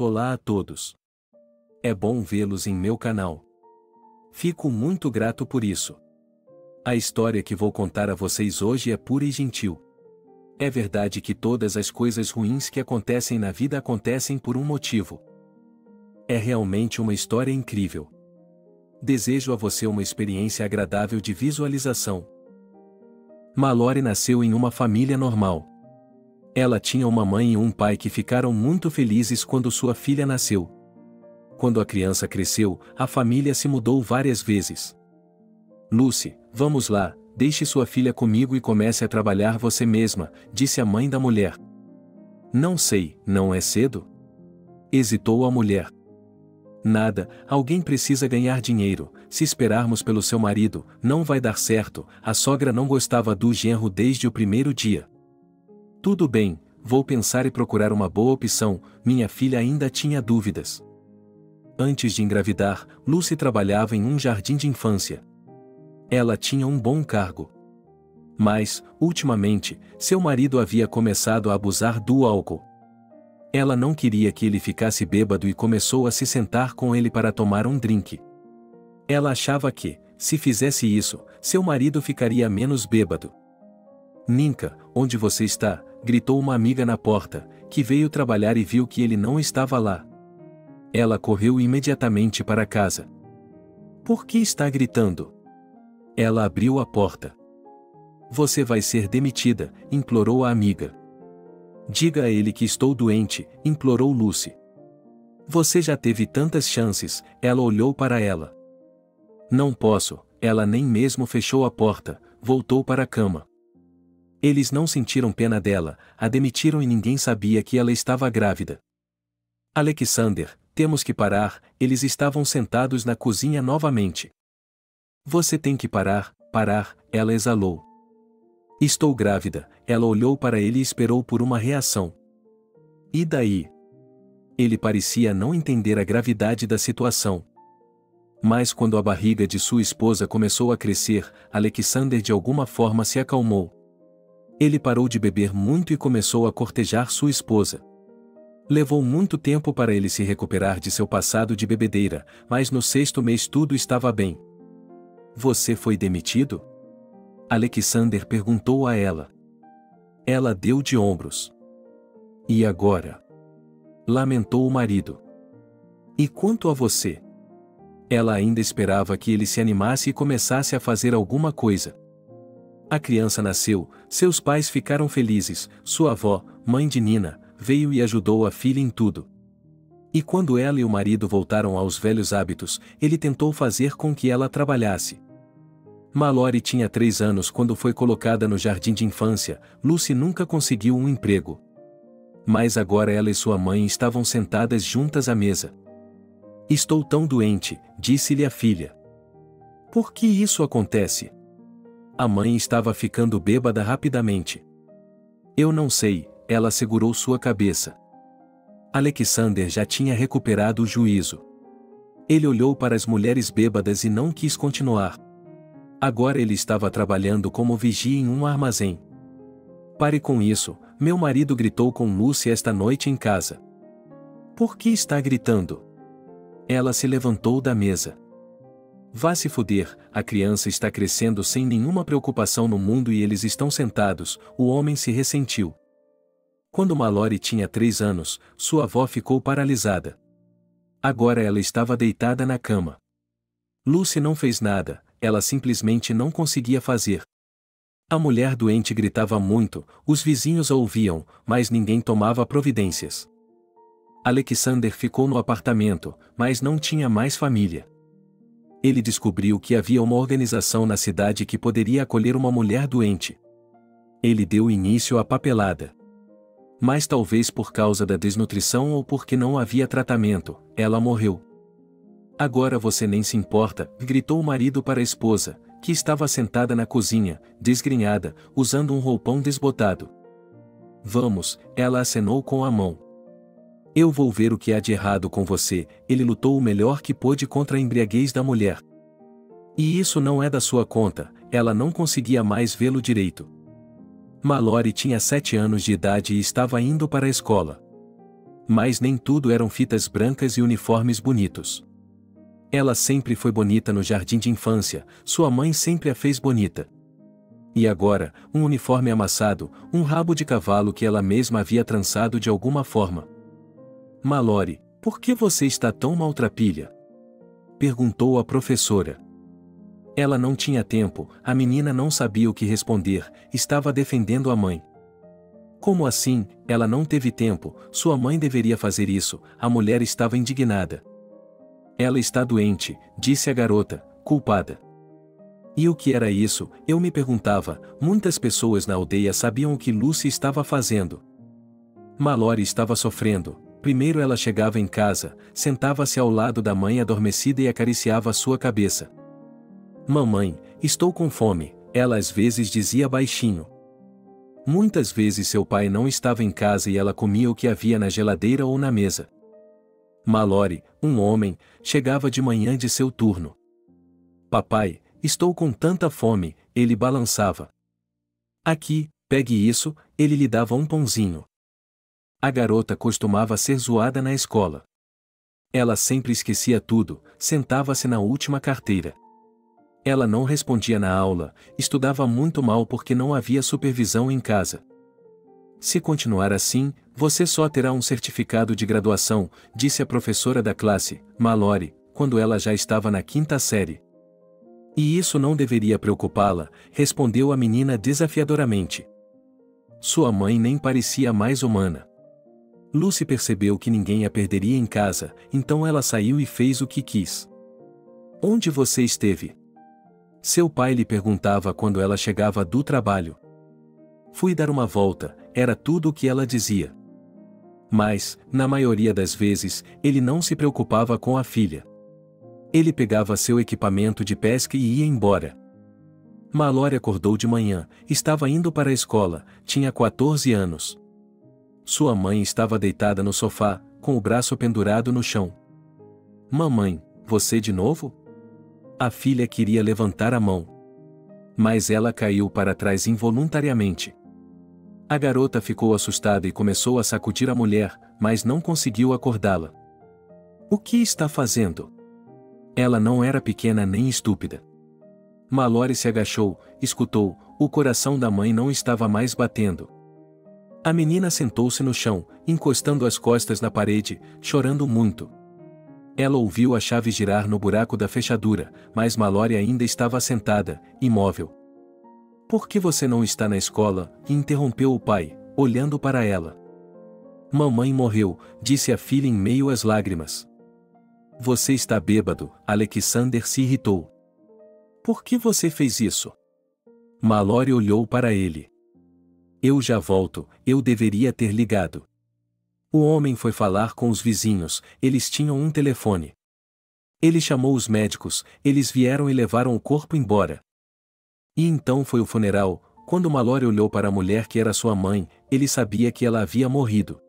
Olá a todos. É bom vê-los em meu canal. Fico muito grato por isso. A história que vou contar a vocês hoje é pura e gentil. É verdade que todas as coisas ruins que acontecem na vida acontecem por um motivo. É realmente uma história incrível. Desejo a você uma experiência agradável de visualização. Mallory nasceu em uma família normal. Ela tinha uma mãe e um pai que ficaram muito felizes quando sua filha nasceu. Quando a criança cresceu, a família se mudou várias vezes. Lucy, vamos lá, deixe sua filha comigo e comece a trabalhar você mesma, disse a mãe da mulher. Não sei, não é cedo? Hesitou a mulher. Nada, alguém precisa ganhar dinheiro, se esperarmos pelo seu marido, não vai dar certo, a sogra não gostava do genro desde o primeiro dia. Tudo bem, vou pensar e procurar uma boa opção, minha filha ainda tinha dúvidas. Antes de engravidar, Lucy trabalhava em um jardim de infância. Ela tinha um bom cargo. Mas, ultimamente, seu marido havia começado a abusar do álcool. Ela não queria que ele ficasse bêbado e começou a se sentar com ele para tomar um drink. Ela achava que, se fizesse isso, seu marido ficaria menos bêbado. Ninka, onde você está? Gritou uma amiga na porta, que veio trabalhar e viu que ele não estava lá. Ela correu imediatamente para casa. Por que está gritando? Ela abriu a porta. Você vai ser demitida, implorou a amiga. Diga a ele que estou doente, implorou Lucy. Você já teve tantas chances, ela olhou para ela. Não posso, ela nem mesmo fechou a porta, voltou para a cama. Eles não sentiram pena dela, a demitiram e ninguém sabia que ela estava grávida. Alexander, temos que parar, eles estavam sentados na cozinha novamente. Você tem que parar, ela exalou. Estou grávida, ela olhou para ele e esperou por uma reação. E daí? Ele parecia não entender a gravidade da situação. Mas quando a barriga de sua esposa começou a crescer, Alexander de alguma forma se acalmou. Ele parou de beber muito e começou a cortejar sua esposa. Levou muito tempo para ele se recuperar de seu passado de bebedeira, mas no 6º mês tudo estava bem. Você foi demitido? Alexander perguntou a ela. Ela deu de ombros. E agora? Lamentou o marido. E quanto a você? Ela ainda esperava que ele se animasse e começasse a fazer alguma coisa. A criança nasceu, seus pais ficaram felizes, sua avó, mãe de Nina, veio e ajudou a filha em tudo. E quando ela e o marido voltaram aos velhos hábitos, ele tentou fazer com que ela trabalhasse. Mallory tinha 3 anos quando foi colocada no jardim de infância, Lucy nunca conseguiu um emprego. Mas agora ela e sua mãe estavam sentadas juntas à mesa. Estou tão doente, disse-lhe a filha. Por que isso acontece? A mãe estava ficando bêbada rapidamente. Eu não sei, ela segurou sua cabeça. Alexander já tinha recuperado o juízo. Ele olhou para as mulheres bêbadas e não quis continuar. Agora ele estava trabalhando como vigia em um armazém. Pare com isso, meu marido gritou com Lucy esta noite em casa. Por que está gritando? Ela se levantou da mesa. Vá se fuder, a criança está crescendo sem nenhuma preocupação no mundo e eles estão sentados, o homem se ressentiu. Quando Mallory tinha 3 anos, sua avó ficou paralisada. Agora ela estava deitada na cama. Lucy não fez nada, ela simplesmente não conseguia fazer. A mulher doente gritava muito, os vizinhos a ouviam, mas ninguém tomava providências. Alexander ficou no apartamento, mas não tinha mais família. Ele descobriu que havia uma organização na cidade que poderia acolher uma mulher doente. Ele deu início à papelada. Mas talvez por causa da desnutrição ou porque não havia tratamento, ela morreu. Agora você nem se importa, gritou o marido para a esposa, que estava sentada na cozinha, desgrenhada, usando um roupão desbotado. Vamos, ela acenou com a mão. Eu vou ver o que há de errado com você, ele lutou o melhor que pôde contra a embriaguez da mulher. E isso não é da sua conta, ela não conseguia mais vê-lo direito. Mallory tinha 7 anos de idade e estava indo para a escola. Mas nem tudo eram fitas brancas e uniformes bonitos. Ela sempre foi bonita no jardim de infância, sua mãe sempre a fez bonita. E agora, um uniforme amassado, um rabo de cavalo que ela mesma havia trançado de alguma forma. Mallory, por que você está tão maltrapilha? Perguntou a professora. Ela não tinha tempo, a menina não sabia o que responder, estava defendendo a mãe. Como assim, ela não teve tempo, sua mãe deveria fazer isso, a mulher estava indignada. Ela está doente, disse a garota, culpada. E o que era isso, eu me perguntava, muitas pessoas na aldeia sabiam o que Lucy estava fazendo. Mallory estava sofrendo. Primeiro ela chegava em casa, sentava-se ao lado da mãe adormecida e acariciava sua cabeça. Mamãe, estou com fome, ela às vezes dizia baixinho. Muitas vezes seu pai não estava em casa e ela comia o que havia na geladeira ou na mesa. Mallory, um homem, chegava de manhã de seu turno. Papai, estou com tanta fome, ele balançava. Aqui, pegue isso, ele lhe dava um pãozinho. A garota costumava ser zoada na escola. Ela sempre esquecia tudo, sentava-se na última carteira. Ela não respondia na aula, estudava muito mal porque não havia supervisão em casa. Se continuar assim, você só terá um certificado de graduação, disse a professora da classe, Mallory, quando ela já estava na 5ª série. E isso não deveria preocupá-la, respondeu a menina desafiadoramente. Sua mãe nem parecia mais humana. Lucy percebeu que ninguém a perderia em casa, então ela saiu e fez o que quis. Onde você esteve? Seu pai lhe perguntava quando ela chegava do trabalho. Fui dar uma volta, era tudo o que ela dizia. Mas, na maioria das vezes, ele não se preocupava com a filha. Ele pegava seu equipamento de pesca e ia embora. Mallory acordou de manhã, estava indo para a escola, tinha 14 anos. Sua mãe estava deitada no sofá, com o braço pendurado no chão. Mamãe, você de novo? A filha queria levantar a mão. Mas ela caiu para trás involuntariamente. A garota ficou assustada e começou a sacudir a mulher, mas não conseguiu acordá-la. O que está fazendo? Ela não era pequena nem estúpida. Mallory se agachou, escutou, o coração da mãe não estava mais batendo. A menina sentou-se no chão, encostando as costas na parede, chorando muito. Ela ouviu a chave girar no buraco da fechadura, mas Mallory ainda estava sentada, imóvel. Por que você não está na escola? Interrompeu o pai, olhando para ela. Mamãe morreu, disse a filha em meio às lágrimas. Você está bêbado, Alexander se irritou. Por que você fez isso? Mallory olhou para ele. Eu já volto, eu deveria ter ligado. O homem foi falar com os vizinhos, eles tinham um telefone. Ele chamou os médicos, eles vieram e levaram o corpo embora. E então foi o funeral. Quando Mallory olhou para a mulher que era sua mãe, ele sabia que ela havia morrido.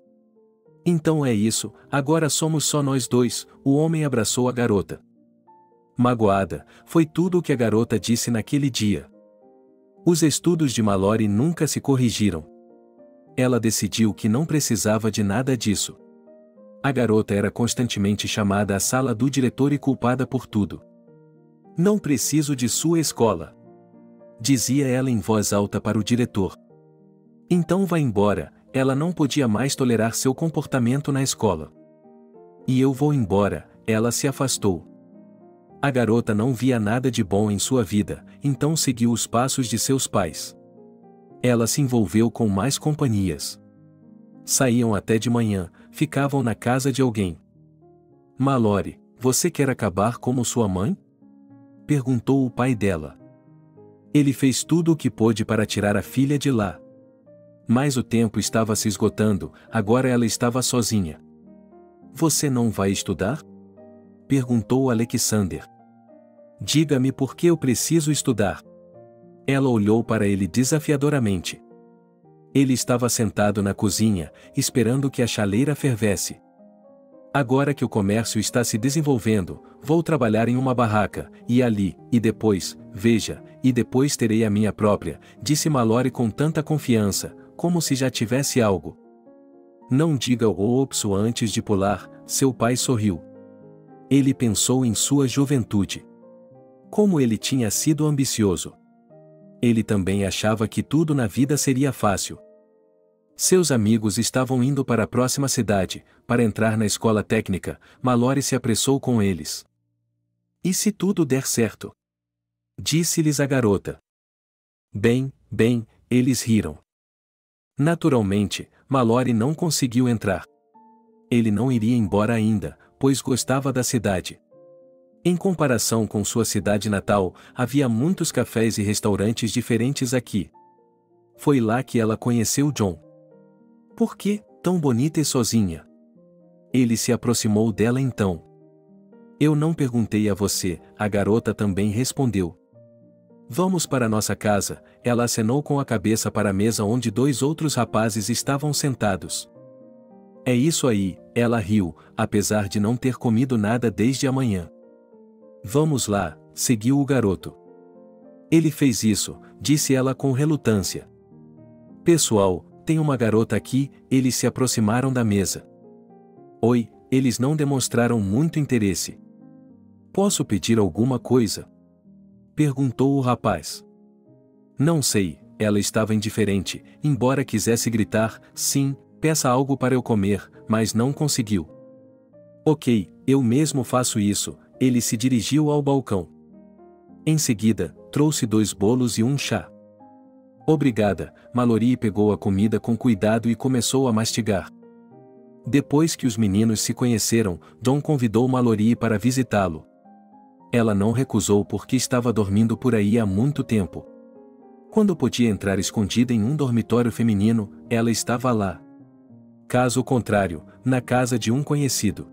Então é isso, agora somos só nós dois, o homem abraçou a garota. Magoada, foi tudo o que a garota disse naquele dia. Os estudos de Mallory nunca se corrigiram. Ela decidiu que não precisava de nada disso. A garota era constantemente chamada à sala do diretor e culpada por tudo. Não preciso de sua escola, dizia ela em voz alta para o diretor. Então vá embora, ela não podia mais tolerar seu comportamento na escola. E eu vou embora, ela se afastou. A garota não via nada de bom em sua vida, então seguiu os passos de seus pais. Ela se envolveu com mais companhias. Saíam até de manhã, ficavam na casa de alguém. Mallory, você quer acabar como sua mãe? Perguntou o pai dela. Ele fez tudo o que pôde para tirar a filha de lá. Mas o tempo estava se esgotando, agora ela estava sozinha. Você não vai estudar? Perguntou Alexander. Diga-me por que eu preciso estudar. Ela olhou para ele desafiadoramente. Ele estava sentado na cozinha, esperando que a chaleira fervesse. Agora que o comércio está se desenvolvendo, vou trabalhar em uma barraca, e ali, e depois, veja, e depois terei a minha própria, disse Mallory com tanta confiança, como se já tivesse algo. Não diga "Oops" antes de pular, seu pai sorriu. Ele pensou em sua juventude. Como ele tinha sido ambicioso. Ele também achava que tudo na vida seria fácil. Seus amigos estavam indo para a próxima cidade, para entrar na escola técnica. Mallory se apressou com eles. E se tudo der certo? Disse-lhes a garota. Bem, eles riram. Naturalmente, Mallory não conseguiu entrar. Ele não iria embora ainda, pois gostava da cidade. Em comparação com sua cidade natal, havia muitos cafés e restaurantes diferentes aqui. Foi lá que ela conheceu John. Por que, tão bonita e sozinha? Ele se aproximou dela então. Eu não perguntei a você, a garota também respondeu. Vamos para nossa casa, ela acenou com a cabeça para a mesa onde dois outros rapazes estavam sentados. É isso aí, ela riu, apesar de não ter comido nada desde a manhã. Vamos lá, seguiu o garoto. Ele fez isso, disse ela com relutância. Pessoal, tem uma garota aqui, eles se aproximaram da mesa. Oi, eles não demonstraram muito interesse. Posso pedir alguma coisa? Perguntou o rapaz. Não sei, ela estava indiferente, embora quisesse gritar, sim, peça algo para eu comer, mas não conseguiu. Ok, eu mesmo faço isso, ele se dirigiu ao balcão. Em seguida, trouxe 2 bolos e um chá. Obrigada, Mallory pegou a comida com cuidado e começou a mastigar. Depois que os meninos se conheceram, John convidou Mallory para visitá-lo. Ela não recusou porque estava dormindo por aí há muito tempo. Quando podia entrar escondida em um dormitório feminino, ela estava lá. Caso contrário, na casa de um conhecido.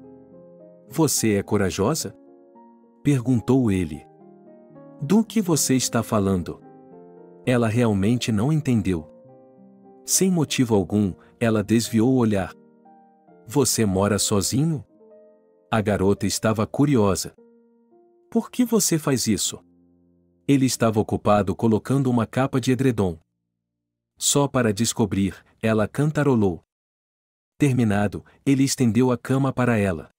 Você é corajosa? Perguntou ele. Do que você está falando? Ela realmente não entendeu. Sem motivo algum, ela desviou o olhar. Você mora sozinho? A garota estava curiosa. Por que você faz isso? Ele estava ocupado colocando uma capa de edredom. Só para descobrir, ela cantarolou. Terminado, ele estendeu a cama para ela.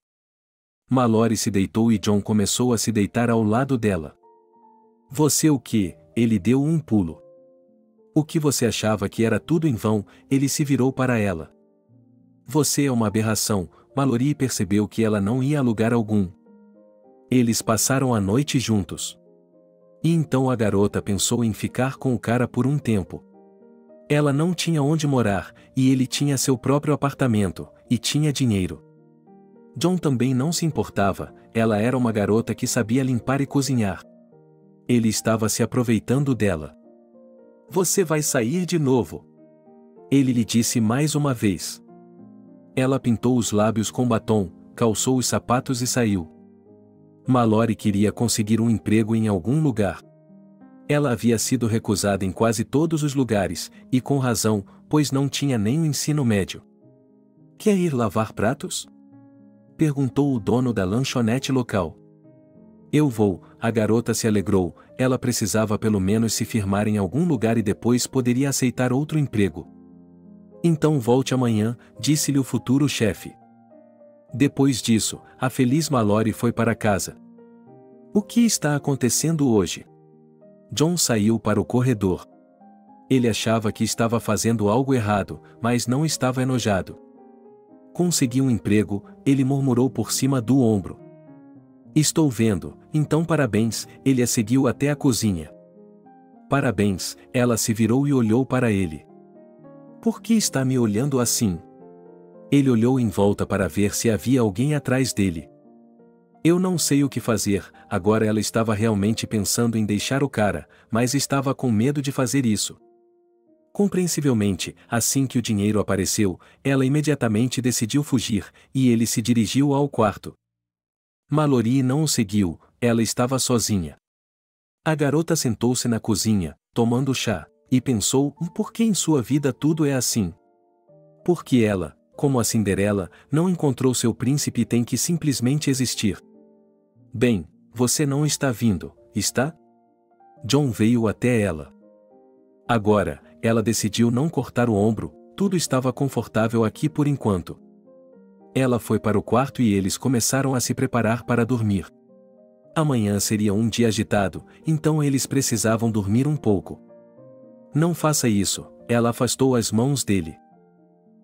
Mallory se deitou e John começou a se deitar ao lado dela. Você o quê? Ele deu um pulo. O que você achava que era tudo em vão, ele se virou para ela. Você é uma aberração, Mallory percebeu que ela não ia a lugar algum. Eles passaram a noite juntos. E então a garota pensou em ficar com o cara por um tempo. Ela não tinha onde morar, e ele tinha seu próprio apartamento, e tinha dinheiro. John também não se importava, ela era uma garota que sabia limpar e cozinhar. Ele estava se aproveitando dela. Você vai sair de novo. Ele lhe disse mais uma vez. Ela pintou os lábios com batom, calçou os sapatos e saiu. Mallory queria conseguir um emprego em algum lugar. Ela havia sido recusada em quase todos os lugares, e com razão, pois não tinha nem o ensino médio. Quer ir lavar pratos? Perguntou o dono da lanchonete local. Eu vou, a garota se alegrou, ela precisava pelo menos se firmar em algum lugar e depois poderia aceitar outro emprego. Então volte amanhã, disse-lhe o futuro chefe. Depois disso, a feliz Mallory foi para casa. O que está acontecendo hoje? John saiu para o corredor. Ele achava que estava fazendo algo errado, mas não estava enojado. Consegui um emprego, ele murmurou por cima do ombro. Estou vendo, então parabéns, ele a seguiu até a cozinha. Parabéns, ela se virou e olhou para ele. Por que está me olhando assim? Ele olhou em volta para ver se havia alguém atrás dele. Eu não sei o que fazer, agora ela estava realmente pensando em deixar o cara, mas estava com medo de fazer isso. Compreensivelmente, assim que o dinheiro apareceu, ela imediatamente decidiu fugir, e ele se dirigiu ao quarto. Mallory não o seguiu, ela estava sozinha. A garota sentou-se na cozinha, tomando chá, e pensou, por que em sua vida tudo é assim? Porque ela, como a Cinderela, não encontrou seu príncipe e tem que simplesmente existir. Bem, você não está vindo, está? John veio até ela. Agora, ela decidiu não cortar o ombro, Tudo estava confortável aqui por enquanto. Ela foi para o quarto e eles começaram a se preparar para dormir. Amanhã seria um dia agitado, então eles precisavam dormir um pouco. Não faça isso, ela afastou as mãos dele.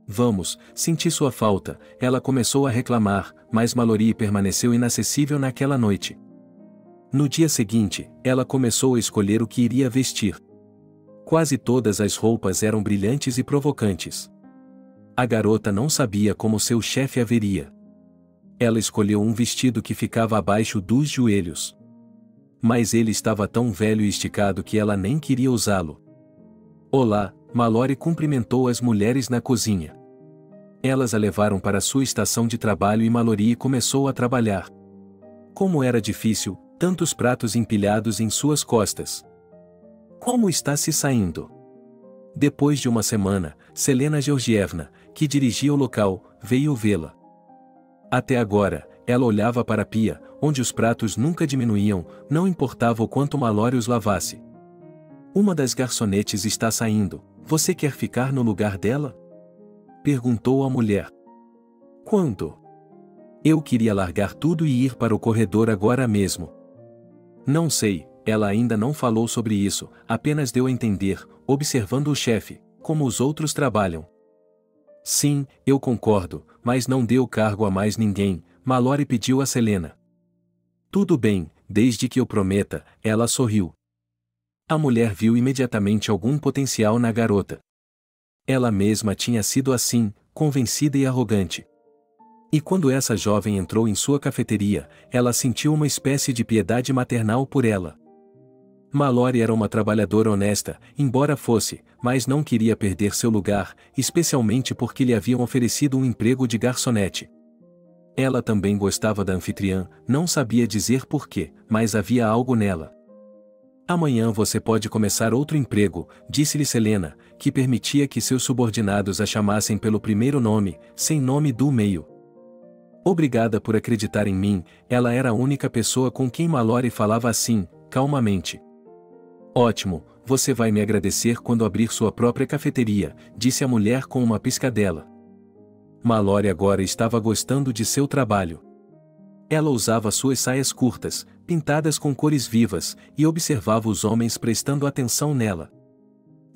Vamos, senti sua falta, ela começou a reclamar, mas Mallory permaneceu inacessível naquela noite. No dia seguinte, ela começou a escolher o que iria vestir. Quase todas as roupas eram brilhantes e provocantes. A garota não sabia como seu chefe a veria. Ela escolheu um vestido que ficava abaixo dos joelhos. Mas ele estava tão velho e esticado que ela nem queria usá-lo. Olá, Mallory cumprimentou as mulheres na cozinha. Elas a levaram para sua estação de trabalho e Mallory começou a trabalhar. Como era difícil, tantos pratos empilhados em suas costas. Como está se saindo? Depois de uma semana, Selena Georgievna, que dirigia o local, veio vê-la. Até agora, ela olhava para a pia, onde os pratos nunca diminuíam, não importava o quanto Mallory os lavasse. Uma das garçonetes está saindo, você quer ficar no lugar dela? Perguntou a mulher. Quando? Eu queria largar tudo e ir para o corredor agora mesmo. Não sei, ela ainda não falou sobre isso, apenas deu a entender, observando o chefe, como os outros trabalham. Sim, eu concordo, mas não dê o cargo a mais ninguém, Mallory pediu a Selena. Tudo bem, desde que eu prometa, ela sorriu. A mulher viu imediatamente algum potencial na garota. Ela mesma tinha sido assim, convencida e arrogante. E quando essa jovem entrou em sua cafeteria, ela sentiu uma espécie de piedade maternal por ela. Mallory era uma trabalhadora honesta, embora fosse, mas não queria perder seu lugar, especialmente porque lhe haviam oferecido um emprego de garçonete. Ela também gostava da anfitriã, não sabia dizer porquê, mas havia algo nela. Amanhã você pode começar outro emprego, disse-lhe Selena, que permitia que seus subordinados a chamassem pelo primeiro nome, sem nome do meio. Obrigada por acreditar em mim, ela era a única pessoa com quem Mallory falava assim, calmamente. Ótimo, você vai me agradecer quando abrir sua própria cafeteria, disse a mulher com uma piscadela. Mallory agora estava gostando de seu trabalho. Ela usava suas saias curtas, pintadas com cores vivas, e observava os homens prestando atenção nela.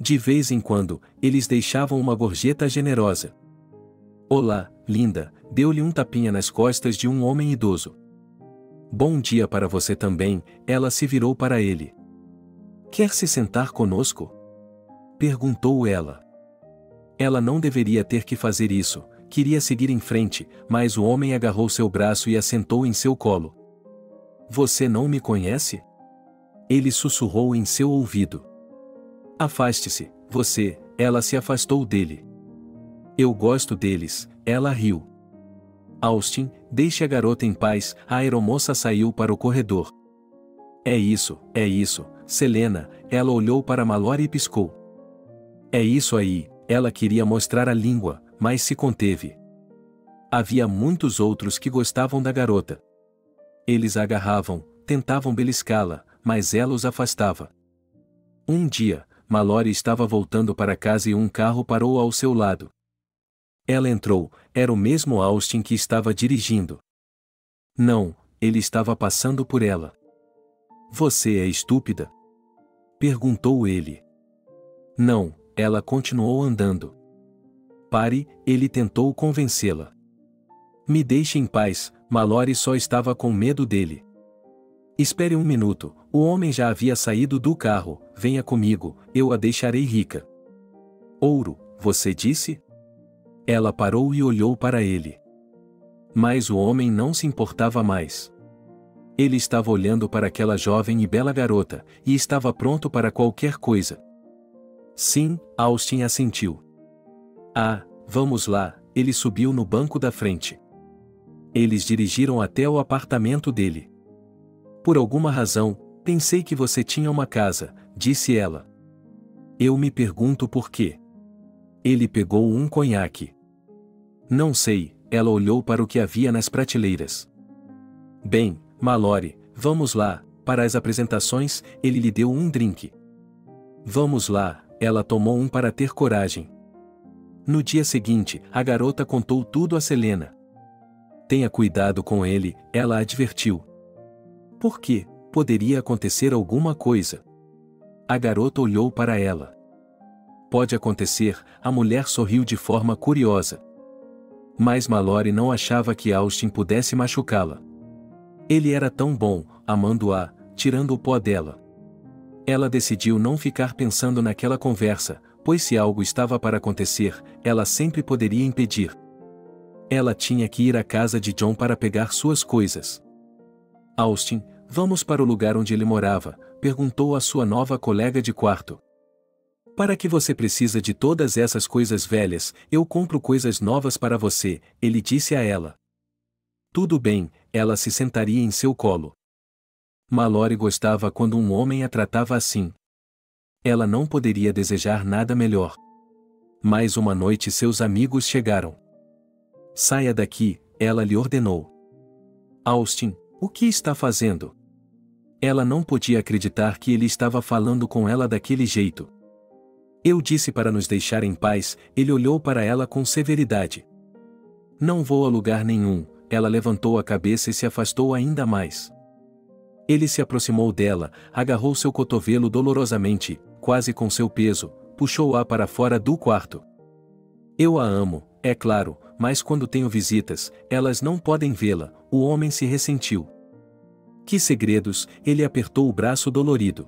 De vez em quando, eles deixavam uma gorjeta generosa. Olá, linda, deu-lhe um tapinha nas costas de um homem idoso. Bom dia para você também, ela se virou para ele. Quer se sentar conosco? Perguntou ela. Ela não deveria ter que fazer isso, queria seguir em frente, mas o homem agarrou seu braço e a sentou em seu colo. Você não me conhece? Ele sussurrou em seu ouvido. Afaste-se, você, ela se afastou dele. Eu gosto deles, ela riu. Austin, deixe a garota em paz, a aeromoça saiu para o corredor. É isso, Selena, ela olhou para Mallory e piscou. É isso aí, ela queria mostrar a língua, mas se conteve. Havia muitos outros que gostavam da garota. Eles a agarravam, tentavam beliscá-la, mas ela os afastava. Um dia, Mallory estava voltando para casa e um carro parou ao seu lado. Ela entrou, era o mesmo Austin que estava dirigindo. Não, ele estava passando por ela. Você é estúpida? Perguntou ele. Não, ela continuou andando. Pare, ele tentou convencê-la. Me deixe em paz, Mallory só estava com medo dele. Espere um minuto, o homem já havia saído do carro, venha comigo, eu a deixarei rica. Ouro, você disse? Ela parou e olhou para ele. Mas o homem não se importava mais. Ele estava olhando para aquela jovem e bela garota, e estava pronto para qualquer coisa. Sim, Austin assentiu. Ah, vamos lá, ele subiu no banco da frente. Eles dirigiram até o apartamento dele. Por alguma razão, pensei que você tinha uma casa, disse ela. Eu me pergunto por quê. Ele pegou um conhaque. Não sei, ela olhou para o que havia nas prateleiras. Bem, Mallory, vamos lá, para as apresentações, ele lhe deu um drink. Vamos lá, ela tomou um para ter coragem. No dia seguinte, a garota contou tudo a Selena. Tenha cuidado com ele, ela advertiu. Por quê? Poderia acontecer alguma coisa. A garota olhou para ela. Pode acontecer, a mulher sorriu de forma curiosa. Mas Mallory não achava que Austin pudesse machucá-la. Ele era tão bom, amando-a, tirando o pó dela. Ela decidiu não ficar pensando naquela conversa, pois se algo estava para acontecer, ela sempre poderia impedir. Ela tinha que ir à casa de John para pegar suas coisas. Austin, vamos para o lugar onde ele morava, perguntou a sua nova colega de quarto. Para que você precisa de todas essas coisas velhas, eu compro coisas novas para você, ele disse a ela. Tudo bem, ela se sentaria em seu colo. Mallory gostava quando um homem a tratava assim. Ela não poderia desejar nada melhor. Mais uma noite seus amigos chegaram. Saia daqui, ela lhe ordenou. Austin, o que está fazendo? Ela não podia acreditar que ele estava falando com ela daquele jeito. Eu disse para nos deixar em paz, ele olhou para ela com severidade. Não vou a lugar nenhum, ela levantou a cabeça e se afastou ainda mais. Ele se aproximou dela, agarrou seu cotovelo dolorosamente, quase com seu peso, puxou-a para fora do quarto. Eu a amo, é claro, mas quando tenho visitas, elas não podem vê-la, o homem se ressentiu. Que segredos, ele apertou o braço dolorido.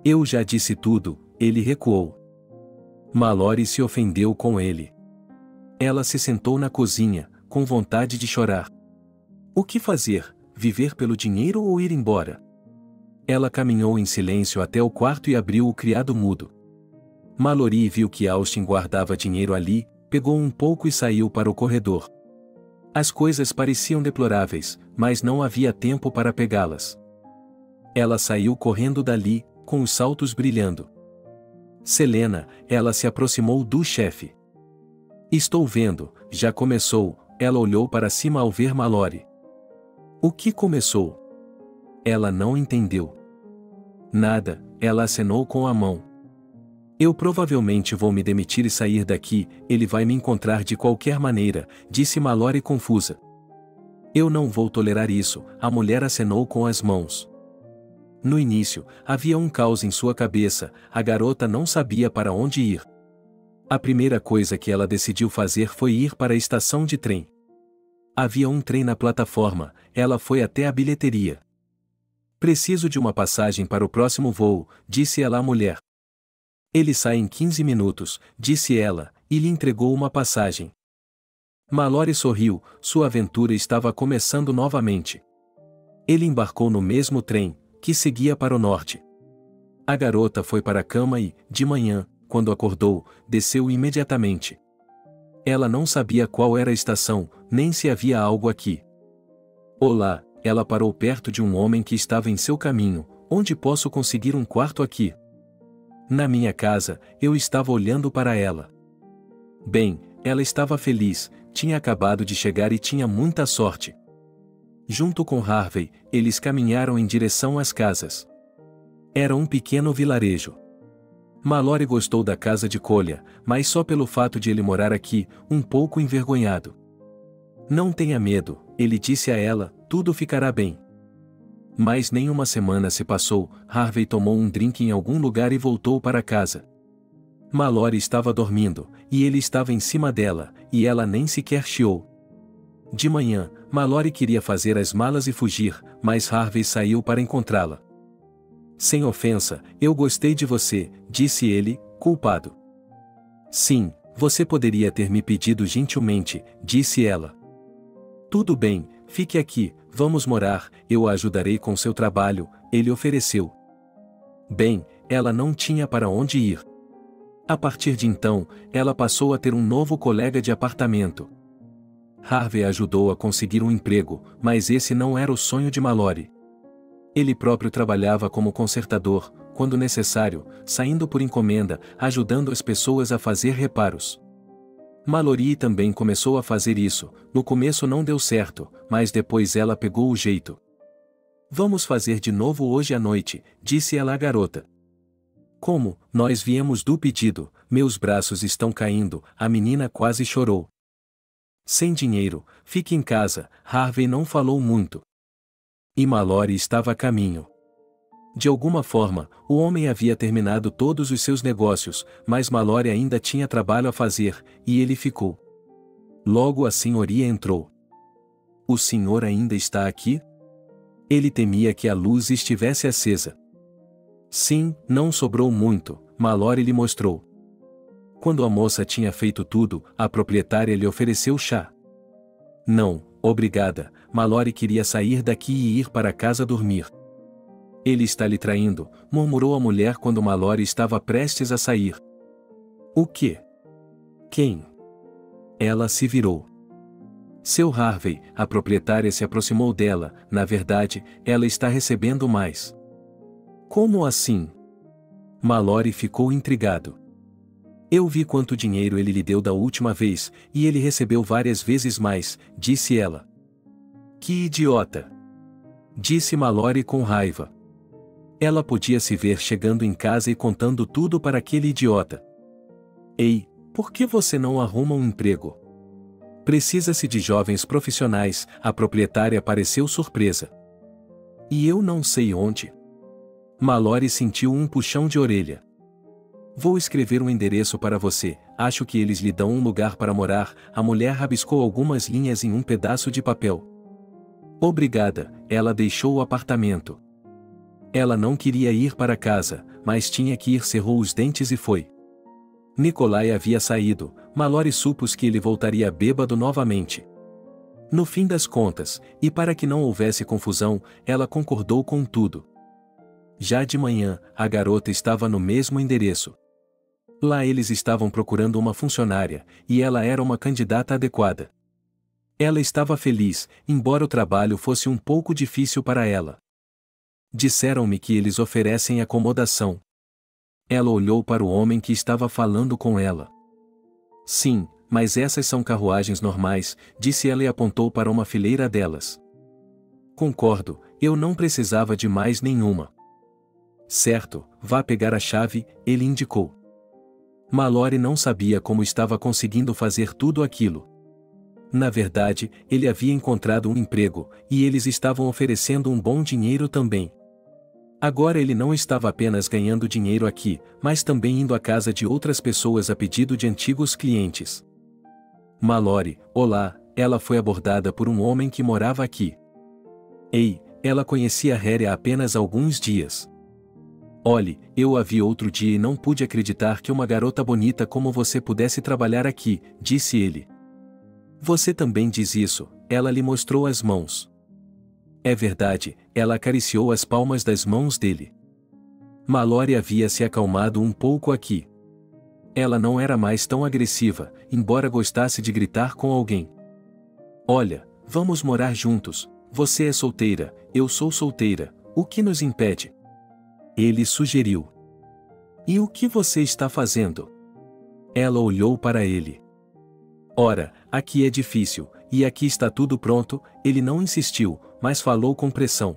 Eu já disse tudo, ele recuou. Mallory se ofendeu com ele. Ela se sentou na cozinha, com vontade de chorar. O que fazer? Viver pelo dinheiro ou ir embora? Ela caminhou em silêncio até o quarto e abriu o criado mudo. Mallory viu que Austin guardava dinheiro ali, pegou um pouco e saiu para o corredor. As coisas pareciam deploráveis, mas não havia tempo para pegá-las. Ela saiu correndo dali, com os saltos brilhando. Selena, ela se aproximou do chefe. Estou vendo, já começou, ela olhou para cima ao ver Mallory. O que começou? Ela não entendeu. Nada, ela acenou com a mão. Eu provavelmente vou me demitir e sair daqui, ele vai me encontrar de qualquer maneira, disse Mallory confusa. Eu não vou tolerar isso, a mulher acenou com as mãos. No início, havia um caos em sua cabeça, a garota não sabia para onde ir. A primeira coisa que ela decidiu fazer foi ir para a estação de trem. Havia um trem na plataforma, ela foi até a bilheteria. Preciso de uma passagem para o próximo voo, disse ela à mulher. Ele sai em 15 minutos, disse ela, e lhe entregou uma passagem. Mallory sorriu, sua aventura estava começando novamente. Ele embarcou no mesmo trem, que seguia para o norte. A garota foi para a cama e, de manhã, quando acordou, desceu imediatamente. Ela não sabia qual era a estação, nem se havia algo aqui. Olá, ela parou perto de um homem que estava em seu caminho. Onde posso conseguir um quarto aqui? Na minha casa, eu estava olhando para ela. Bem, ela estava feliz, tinha acabado de chegar e tinha muita sorte. Junto com Harvey, eles caminharam em direção às casas. Era um pequeno vilarejo. Mallory gostou da casa de Colha, mas só pelo fato de ele morar aqui, um pouco envergonhado. Não tenha medo, ele disse a ela, tudo ficará bem. Mas nem uma semana se passou, Harvey tomou um drink em algum lugar e voltou para casa. Mallory estava dormindo, e ele estava em cima dela, e ela nem sequer chiou. De manhã, Mallory queria fazer as malas e fugir, mas Harvey saiu para encontrá-la. Sem ofensa, eu gostei de você, disse ele, culpado. Sim, você poderia ter me pedido gentilmente, disse ela. Tudo bem, fique aqui, vamos morar, eu a ajudarei com seu trabalho, ele ofereceu. Bem, ela não tinha para onde ir. A partir de então, ela passou a ter um novo colega de apartamento. Harvey ajudou a conseguir um emprego, mas esse não era o sonho de Mallory. Ele próprio trabalhava como consertador, quando necessário, saindo por encomenda, ajudando as pessoas a fazer reparos. Mallory também começou a fazer isso, no começo não deu certo, mas depois ela pegou o jeito. Vamos fazer de novo hoje à noite, disse ela à garota. Como, nós viemos do pedido, meus braços estão caindo, a menina quase chorou. Sem dinheiro, fique em casa, Harvey não falou muito. E Mallory estava a caminho. De alguma forma, o homem havia terminado todos os seus negócios, mas Mallory ainda tinha trabalho a fazer, e ele ficou. Logo a senhoria entrou. O senhor ainda está aqui? Ele temia que a luz estivesse acesa. Sim, não sobrou muito, Mallory lhe mostrou. Quando a moça tinha feito tudo, a proprietária lhe ofereceu chá. Não, obrigada, Mallory queria sair daqui e ir para casa dormir. Ele está lhe traindo, murmurou a mulher quando Mallory estava prestes a sair. O quê? Quem? Ela se virou. Seu Harvey, a proprietária se aproximou dela, na verdade, ela está recebendo mais. Como assim? Mallory ficou intrigado. Eu vi quanto dinheiro ele lhe deu da última vez, e ele recebeu várias vezes mais, disse ela. Que idiota! Disse Mallory com raiva. Ela podia se ver chegando em casa e contando tudo para aquele idiota. Ei, por que você não arruma um emprego? Precisa-se de jovens profissionais, a proprietária pareceu surpresa. E eu não sei onde. Mallory sentiu um puxão de orelha. Vou escrever um endereço para você, acho que eles lhe dão um lugar para morar, a mulher rabiscou algumas linhas em um pedaço de papel. Obrigada, ela deixou o apartamento. Ela não queria ir para casa, mas tinha que ir, cerrou os dentes e foi. Nikolai havia saído, Mallory supôs que ele voltaria bêbado novamente. No fim das contas, e para que não houvesse confusão, ela concordou com tudo. Já de manhã, a garota estava no mesmo endereço. Lá eles estavam procurando uma funcionária, e ela era uma candidata adequada. Ela estava feliz, embora o trabalho fosse um pouco difícil para ela. Disseram-me que eles oferecem acomodação. Ela olhou para o homem que estava falando com ela. Sim, mas essas são carruagens normais, disse ela e apontou para uma fileira delas. Concordo, eu não precisava de mais nenhuma. Certo, vá pegar a chave, ele indicou. Mallory não sabia como estava conseguindo fazer tudo aquilo. Na verdade, ele havia encontrado um emprego, e eles estavam oferecendo um bom dinheiro também. Agora ele não estava apenas ganhando dinheiro aqui, mas também indo à casa de outras pessoas a pedido de antigos clientes. Mallory, olá, ela foi abordada por um homem que morava aqui. Ei, ela conhecia Harry há apenas alguns dias. Olhe, eu a vi outro dia e não pude acreditar que uma garota bonita como você pudesse trabalhar aqui, disse ele. Você também diz isso, ela lhe mostrou as mãos. É verdade, ela acariciou as palmas das mãos dele. Mallory havia se acalmado um pouco aqui. Ela não era mais tão agressiva, embora gostasse de gritar com alguém. Olha, vamos morar juntos, você é solteira, eu sou solteira, o que nos impede? Ele sugeriu. E o que você está fazendo? Ela olhou para ele. Ora, aqui é difícil, e aqui está tudo pronto, ele não insistiu, mas falou com pressão.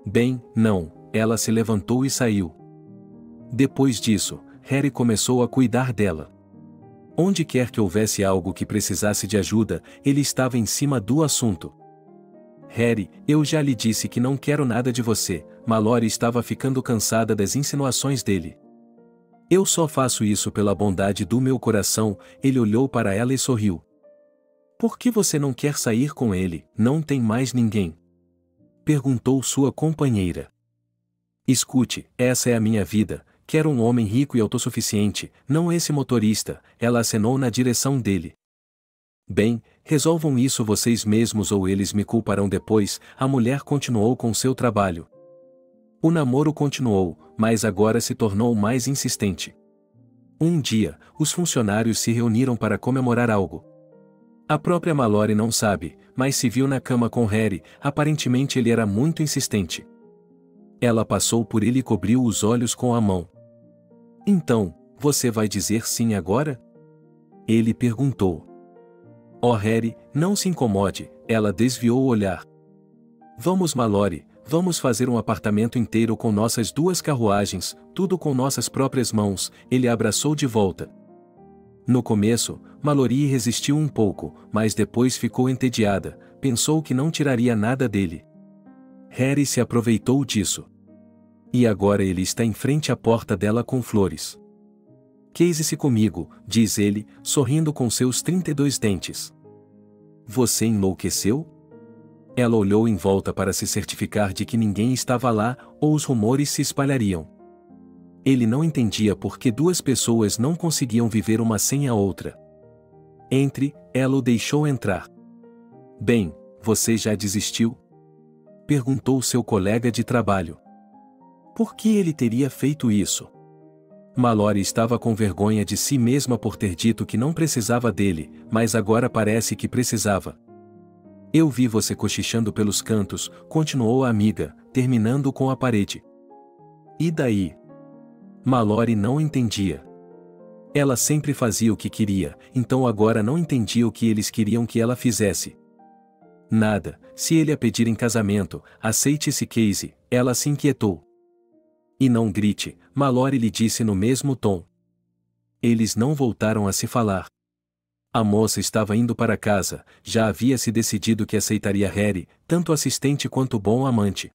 Bem, não, ela se levantou e saiu. Depois disso, Harry começou a cuidar dela. Onde quer que houvesse algo que precisasse de ajuda, ele estava em cima do assunto. Harry, eu já lhe disse que não quero nada de você, Mallory estava ficando cansada das insinuações dele. Eu só faço isso pela bondade do meu coração, ele olhou para ela e sorriu. Por que você não quer sair com ele, não tem mais ninguém? Perguntou sua companheira. Escute, essa é a minha vida, quero um homem rico e autossuficiente, não esse motorista, ela acenou na direção dele. Bem, resolvam isso vocês mesmos ou eles me culparão depois, a mulher continuou com seu trabalho. O namoro continuou, mas agora se tornou mais insistente. Um dia, os funcionários se reuniram para comemorar algo. A própria Mallory não sabe, mas se viu na cama com Harry, aparentemente ele era muito insistente. Ela passou por ele e cobriu os olhos com a mão. Então, você vai dizer sim agora? Ele perguntou. Oh Harry, não se incomode, ela desviou o olhar. Vamos Mallory, Vamos fazer um apartamento inteiro com nossas 2 carruagens, tudo com nossas próprias mãos, ele a abraçou de volta. No começo, Mallory resistiu um pouco, mas depois ficou entediada, pensou que não tiraria nada dele. Harry se aproveitou disso. E agora ele está em frente à porta dela com flores. Case-se comigo, diz ele, sorrindo com seus 32 dentes. Você enlouqueceu? Ela olhou em volta para se certificar de que ninguém estava lá, ou os rumores se espalhariam. Ele não entendia por que 2 pessoas não conseguiam viver uma sem a outra. Entre, ela o deixou entrar. Bem, você já desistiu? Perguntou seu colega de trabalho. Por que ele teria feito isso? Mallory estava com vergonha de si mesma por ter dito que não precisava dele, mas agora parece que precisava. Eu vi você cochichando pelos cantos, continuou a amiga, terminando com a parede. E daí? Mallory não entendia. Ela sempre fazia o que queria, então agora não entendia o que eles queriam que ela fizesse. Nada, se ele a pedir em casamento, aceite esse Case, ela se inquietou. E não grite, Mallory lhe disse no mesmo tom. Eles não voltaram a se falar. A moça estava indo para casa, já havia se decidido que aceitaria Harry, tanto assistente quanto bom amante.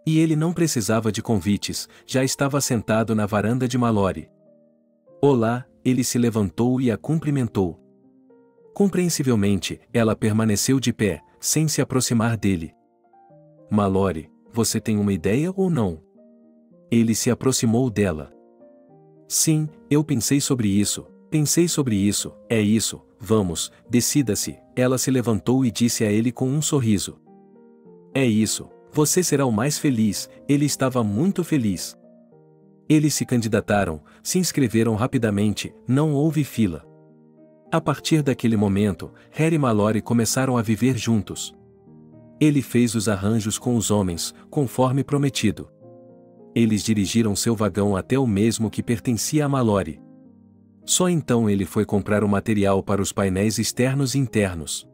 E ele não precisava de convites, já estava sentado na varanda de Mallory. Olá, ele se levantou e a cumprimentou. Compreensivelmente, ela permaneceu de pé, sem se aproximar dele. Mallory, você tem uma ideia ou não? Ele se aproximou dela. Sim, eu pensei sobre isso, é isso, vamos, decida-se. Ela se levantou e disse a ele com um sorriso. É isso, você será o mais feliz, ele estava muito feliz. Eles se candidataram, se inscreveram rapidamente, não houve fila. A partir daquele momento, Harry e Mallory começaram a viver juntos. Ele fez os arranjos com os homens, conforme prometido. Eles dirigiram seu vagão até o mesmo que pertencia a Mallory. Só então ele foi comprar o material para os painéis externos e internos.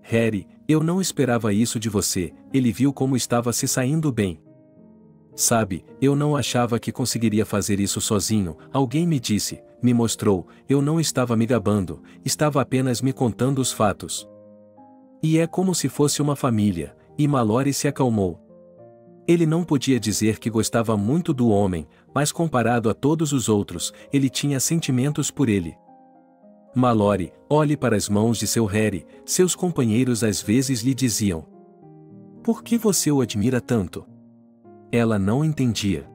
Harry, eu não esperava isso de você, ele viu como estava se saindo bem. Sabe, eu não achava que conseguiria fazer isso sozinho, alguém me disse, me mostrou, eu não estava me gabando, estava apenas me contando os fatos. E é como se fosse uma família, e Mallory se acalmou. Ele não podia dizer que gostava muito do homem, mas comparado a todos os outros, ele tinha sentimentos por ele. Mallory, olhe para as mãos de seu Harry, seus companheiros às vezes lhe diziam. Por que você o admira tanto? Ela não entendia.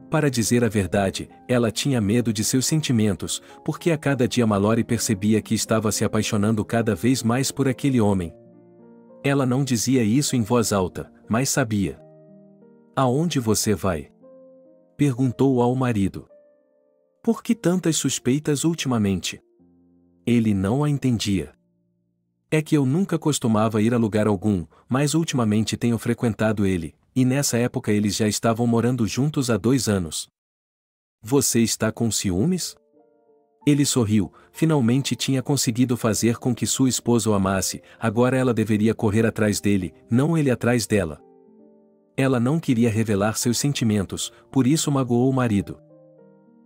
Para dizer a verdade, ela tinha medo de seus sentimentos, porque a cada dia Mallory percebia que estava se apaixonando cada vez mais por aquele homem. Ela não dizia isso em voz alta, mas sabia. Aonde você vai? Perguntou ao marido. Por que tantas suspeitas ultimamente? Ele não a entendia. É que eu nunca costumava ir a lugar algum, mas ultimamente tenho frequentado ele, e nessa época eles já estavam morando juntos há 2 anos. Você está com ciúmes? Ele sorriu, finalmente tinha conseguido fazer com que sua esposa o amasse, agora ela deveria correr atrás dele, não ele atrás dela. Ela não queria revelar seus sentimentos, por isso magoou o marido.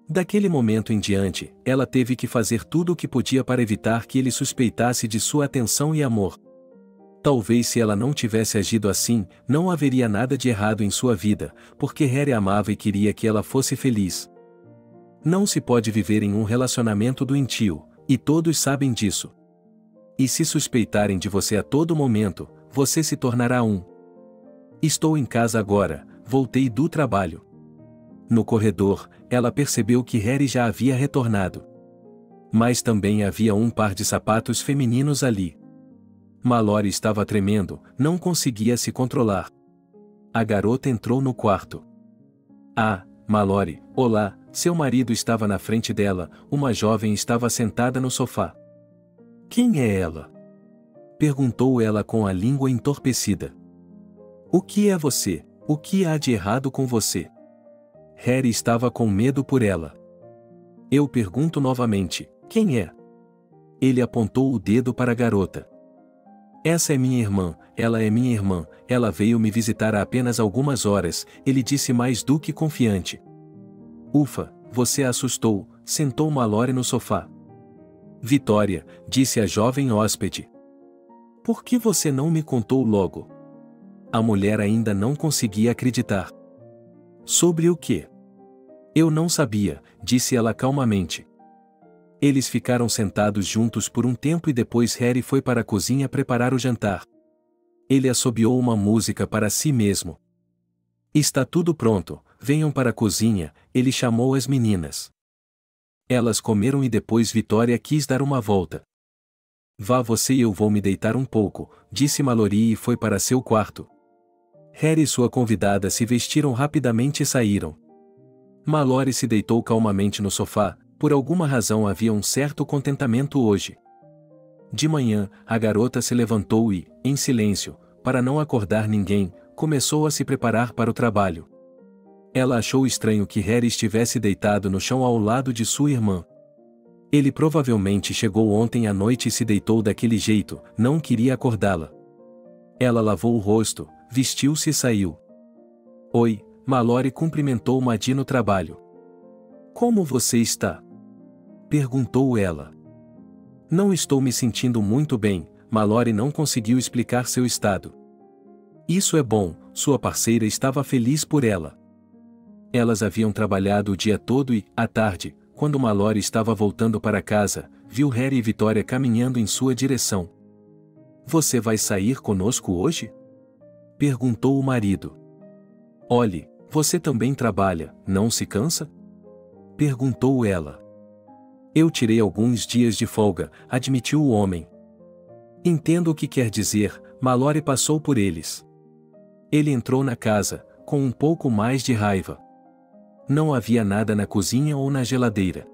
Daquele momento em diante, ela teve que fazer tudo o que podia para evitar que ele suspeitasse de sua atenção e amor. Talvez se ela não tivesse agido assim, não haveria nada de errado em sua vida, porque Harry amava e queria que ela fosse feliz. Não se pode viver em um relacionamento doentio, e todos sabem disso. E se suspeitarem de você a todo momento, você se tornará um. Estou em casa agora, voltei do trabalho. No corredor, ela percebeu que Harry já havia retornado. Mas também havia um par de sapatos femininos ali. Mallory estava tremendo, não conseguia se controlar. A garota entrou no quarto. Ah, Mallory, olá, seu marido estava na frente dela, uma jovem estava sentada no sofá. Quem é ela? Perguntou ela com a língua entorpecida. O que é você? O que há de errado com você? Harry estava com medo por ela. Eu pergunto novamente, quem é? Ele apontou o dedo para a garota. Essa é minha irmã, ela é minha irmã, ela veio me visitar há apenas algumas horas, ele disse mais do que confiante. Ufa, você a assustou, sentou Mallory no sofá. Vitória, disse a jovem hóspede. Por que você não me contou logo? A mulher ainda não conseguia acreditar. Sobre o quê? Eu não sabia, disse ela calmamente. Eles ficaram sentados juntos por um tempo e depois Harry foi para a cozinha preparar o jantar. Ele assobiou uma música para si mesmo. Está tudo pronto, venham para a cozinha, ele chamou as meninas. Elas comeram e depois Vitória quis dar uma volta. Vá você e eu vou me deitar um pouco, disse Mallory e foi para seu quarto. Harry e sua convidada se vestiram rapidamente e saíram. Mallory se deitou calmamente no sofá, por alguma razão havia um certo contentamento hoje. De manhã, a garota se levantou e, em silêncio, para não acordar ninguém, começou a se preparar para o trabalho. Ela achou estranho que Harry estivesse deitado no chão ao lado de sua irmã. Ele provavelmente chegou ontem à noite e se deitou daquele jeito, não queria acordá-la. Ela lavou o rosto, vestiu-se e saiu. Oi, Mallory cumprimentou Maddie no trabalho. Como você está? Perguntou ela. Não estou me sentindo muito bem, Mallory não conseguiu explicar seu estado. Isso é bom, sua parceira estava feliz por ela. Elas haviam trabalhado o dia todo e, à tarde, quando Mallory estava voltando para casa, viu Harry e Vitória caminhando em sua direção. Você vai sair conosco hoje? Perguntou o marido. Olhe, você também trabalha, não se cansa? Perguntou ela. Eu tirei alguns dias de folga, admitiu o homem. Entendo o que quer dizer, Mallory passou por eles. Ele entrou na casa, com um pouco mais de raiva. Não havia nada na cozinha ou na geladeira.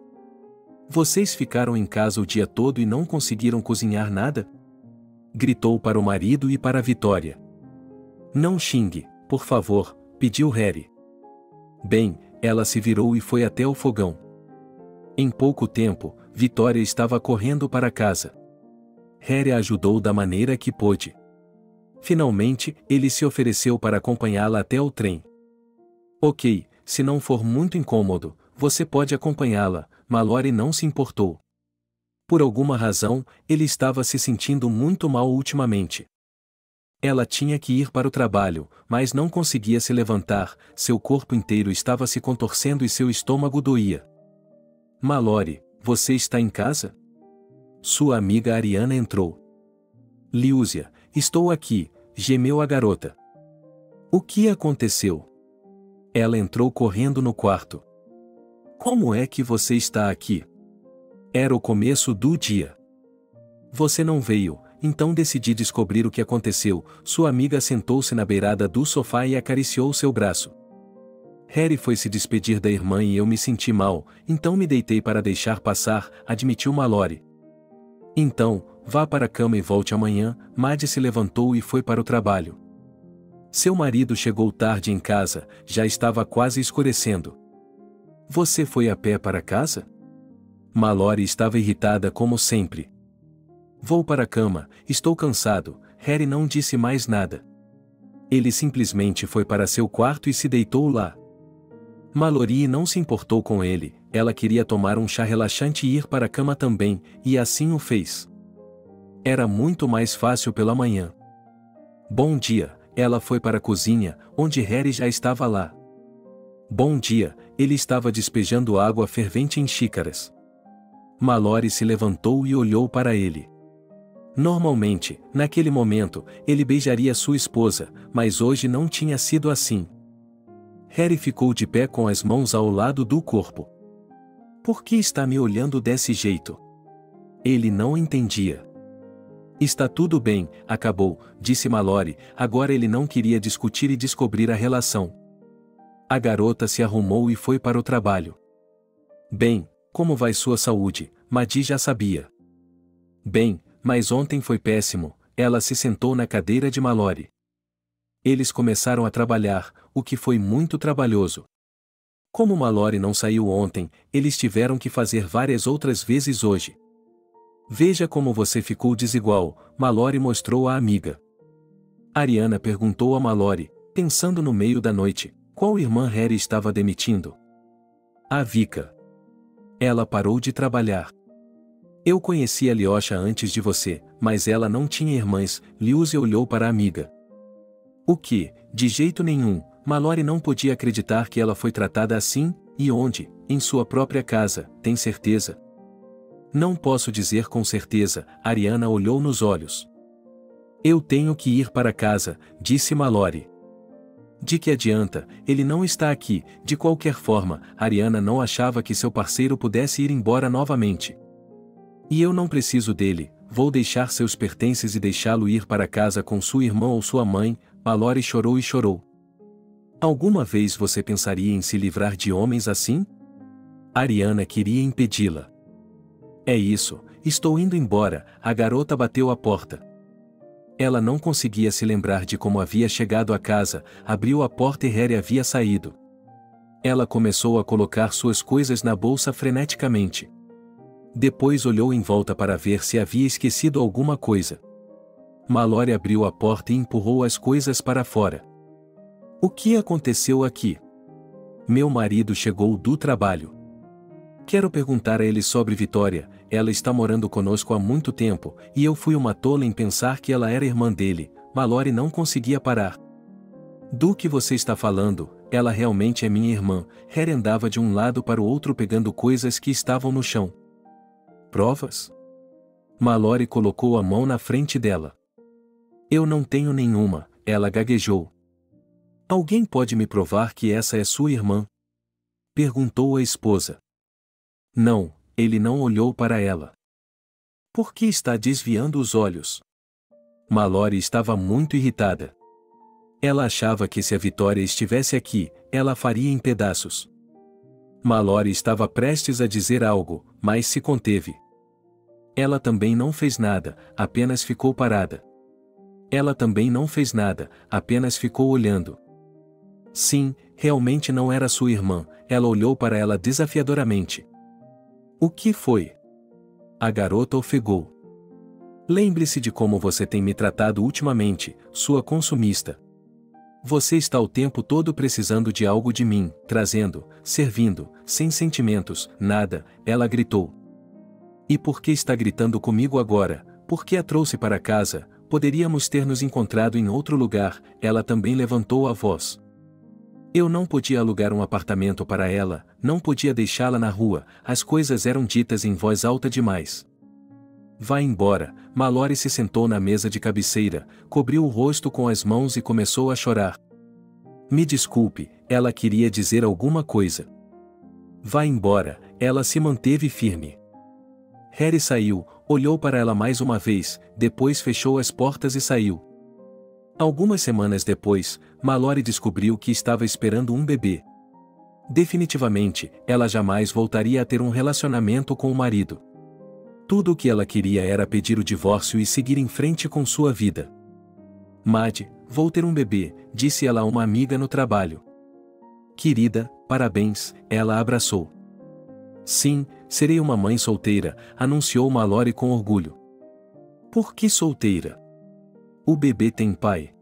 Vocês ficaram em casa o dia todo e não conseguiram cozinhar nada? Gritou para o marido e para Vitória. Não xingue, por favor, pediu Harry. Bem, ela se virou e foi até o fogão. Em pouco tempo, Vitória estava correndo para casa. Harry a ajudou da maneira que pôde. Finalmente, ele se ofereceu para acompanhá-la até o trem. Ok, se não for muito incômodo, você pode acompanhá-la, Mallory não se importou. Por alguma razão, ele estava se sentindo muito mal ultimamente. Ela tinha que ir para o trabalho, mas não conseguia se levantar, seu corpo inteiro estava se contorcendo e seu estômago doía. Mallory, você está em casa? Sua amiga Ariana entrou. Liúzia, estou aqui, gemeu a garota. O que aconteceu? Ela entrou correndo no quarto. Como é que você está aqui? Era o começo do dia. Você não veio, então decidi descobrir o que aconteceu. Sua amiga sentou-se na beirada do sofá e acariciou seu braço. Harry foi se despedir da irmã e eu me senti mal, então me deitei para deixar passar, admitiu Mallory. Então, vá para a cama e volte amanhã. Maddie se levantou e foi para o trabalho. Seu marido chegou tarde em casa, já estava quase escurecendo. Você foi a pé para casa? Mallory estava irritada como sempre. Vou para a cama, estou cansado. Harry não disse mais nada. Ele simplesmente foi para seu quarto e se deitou lá. Mallory não se importou com ele, ela queria tomar um chá relaxante e ir para a cama também, e assim o fez. Era muito mais fácil pela manhã. Bom dia, ela foi para a cozinha, onde Harry já estava lá. Bom dia, ele estava despejando água fervente em xícaras. Mallory se levantou e olhou para ele. Normalmente, naquele momento, ele beijaria sua esposa, mas hoje não tinha sido assim. Harry ficou de pé com as mãos ao lado do corpo. Por que está me olhando desse jeito? Ele não entendia. Está tudo bem, acabou, disse Mallory, agora ele não queria discutir e descobrir a relação. A garota se arrumou e foi para o trabalho. Bem, como vai sua saúde? Maddie já sabia. Bem, mas ontem foi péssimo, ela se sentou na cadeira de Mallory. Eles começaram a trabalhar, o que foi muito trabalhoso. Como Mallory não saiu ontem, eles tiveram que fazer várias outras vezes hoje. Veja como você ficou desigual, Mallory mostrou à amiga. Ariana perguntou a Mallory, pensando no meio da noite, qual irmã Harry estava demitindo? A Vika. Ela parou de trabalhar. Eu conheci a Lyosha antes de você, mas ela não tinha irmãs. Lucy olhou para a amiga. O que? De jeito nenhum. Mallory não podia acreditar que ela foi tratada assim. E onde? Em sua própria casa, tem certeza? Não posso dizer com certeza. Ariana olhou nos olhos. Eu tenho que ir para casa, disse Mallory. De que adianta? Ele não está aqui. De qualquer forma, Ariana não achava que seu parceiro pudesse ir embora novamente. E eu não preciso dele. Vou deixar seus pertences e deixá-lo ir para casa com sua irmã ou sua mãe. Mallory chorou e chorou. Alguma vez você pensaria em se livrar de homens assim? Ariana queria impedi-la. É isso, estou indo embora. A garota bateu a porta. Ela não conseguia se lembrar de como havia chegado à casa, abriu a porta e Harry havia saído. Ela começou a colocar suas coisas na bolsa freneticamente. Depois olhou em volta para ver se havia esquecido alguma coisa. Mallory abriu a porta e empurrou as coisas para fora. O que aconteceu aqui? Meu marido chegou do trabalho. Quero perguntar a ele sobre Vitória. Ela está morando conosco há muito tempo, e eu fui uma tola em pensar que ela era irmã dele. Mallory não conseguia parar. Do que você está falando? Ela realmente é minha irmã. Harry andava de um lado para o outro pegando coisas que estavam no chão. Provas? Mallory colocou a mão na frente dela. Eu não tenho nenhuma, ela gaguejou. Alguém pode me provar que essa é sua irmã? Perguntou a esposa. Não, ele não olhou para ela. Por que está desviando os olhos? Mallory estava muito irritada. Ela achava que se a Vitória estivesse aqui, ela a faria em pedaços. Mallory estava prestes a dizer algo, mas se conteve. Ela também não fez nada, apenas ficou parada. Ela também não fez nada, apenas ficou olhando. Sim, realmente não era sua irmã. Ela olhou para ela desafiadoramente. O que foi? A garota ofegou. Lembre-se de como você tem me tratado ultimamente, sua consumista. Você está o tempo todo precisando de algo de mim, trazendo, servindo, sem sentimentos, nada, ela gritou. E por que está gritando comigo agora? Por que a trouxe para casa? Poderíamos ter nos encontrado em outro lugar. Ela também levantou a voz. Eu não podia alugar um apartamento para ela, não podia deixá-la na rua, as coisas eram ditas em voz alta demais. Vá embora. Mallory se sentou na mesa de cabeceira, cobriu o rosto com as mãos e começou a chorar. Me desculpe, ela queria dizer alguma coisa. Vá embora, ela se manteve firme. Harry saiu, olhou para ela mais uma vez, depois fechou as portas e saiu. Algumas semanas depois, Mallory descobriu que estava esperando um bebê. Definitivamente, ela jamais voltaria a ter um relacionamento com o marido. Tudo o que ela queria era pedir o divórcio e seguir em frente com sua vida. Maddie, vou ter um bebê, disse ela a uma amiga no trabalho. Querida, parabéns, ela a abraçou. Sim, serei uma mãe solteira, anunciou Mallory com orgulho. Por que solteira? O bebê tem pai?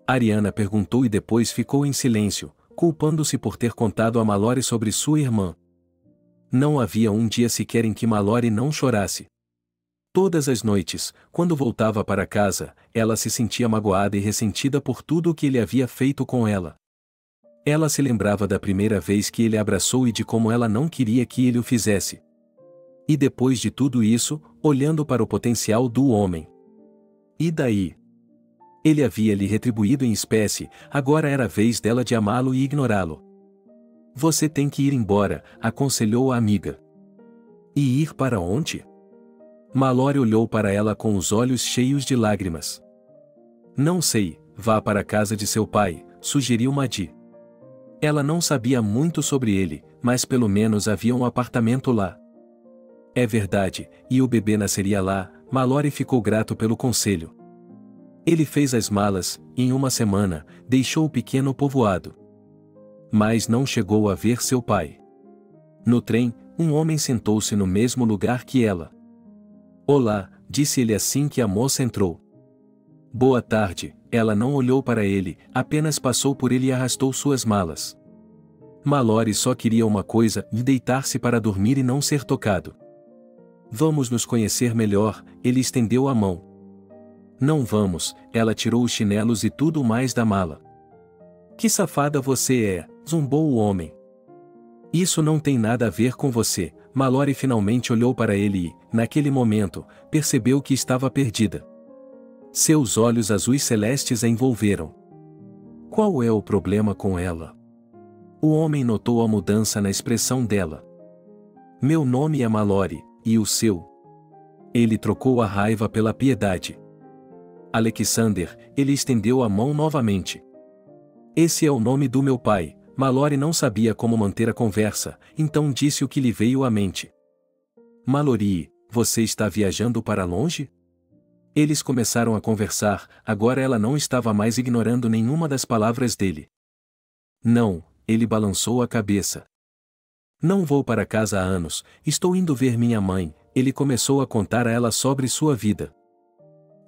Ariana perguntou e depois ficou em silêncio, culpando-se por ter contado a Mallory sobre sua irmã. Não havia um dia sequer em que Mallory não chorasse. Todas as noites, quando voltava para casa, ela se sentia magoada e ressentida por tudo o que ele havia feito com ela. Ela se lembrava da primeira vez que ele a abraçou e de como ela não queria que ele o fizesse. E depois de tudo isso, olhando para o potencial do homem. E daí? Ele havia lhe retribuído em espécie, agora era a vez dela de amá-lo e ignorá-lo. Você tem que ir embora, aconselhou a amiga. E ir para onde? Mallory olhou para ela com os olhos cheios de lágrimas. Não sei, vá para a casa de seu pai, sugeriu Maddie. Ela não sabia muito sobre ele, mas pelo menos havia um apartamento lá. É verdade, e o bebê nasceria lá. Mallory ficou grato pelo conselho. Ele fez as malas, e em uma semana, deixou o pequeno povoado. Mas não chegou a ver seu pai. No trem, um homem sentou-se no mesmo lugar que ela. Olá, disse ele assim que a moça entrou. Boa tarde. Ela não olhou para ele, apenas passou por ele e arrastou suas malas. Mallory só queria uma coisa, deitar-se para dormir e não ser tocado. Vamos nos conhecer melhor, ele estendeu a mão. Não vamos, ela tirou os chinelos e tudo mais da mala. Que safada você é, zombou o homem. Isso não tem nada a ver com você. Mallory finalmente olhou para ele e, naquele momento, percebeu que estava perdida. Seus olhos azuis celestes a envolveram. Qual é o problema com ela? O homem notou a mudança na expressão dela. Meu nome é Mallory, e o seu? Ele trocou a raiva pela piedade. Alexander, ele estendeu a mão novamente. Esse é o nome do meu pai. Mallory não sabia como manter a conversa, então disse o que lhe veio à mente. Mallory, você está viajando para longe? Eles começaram a conversar, agora ela não estava mais ignorando nenhuma das palavras dele. Não, ele balançou a cabeça. Não vou para casa há anos, estou indo ver minha mãe, ele começou a contar a ela sobre sua vida.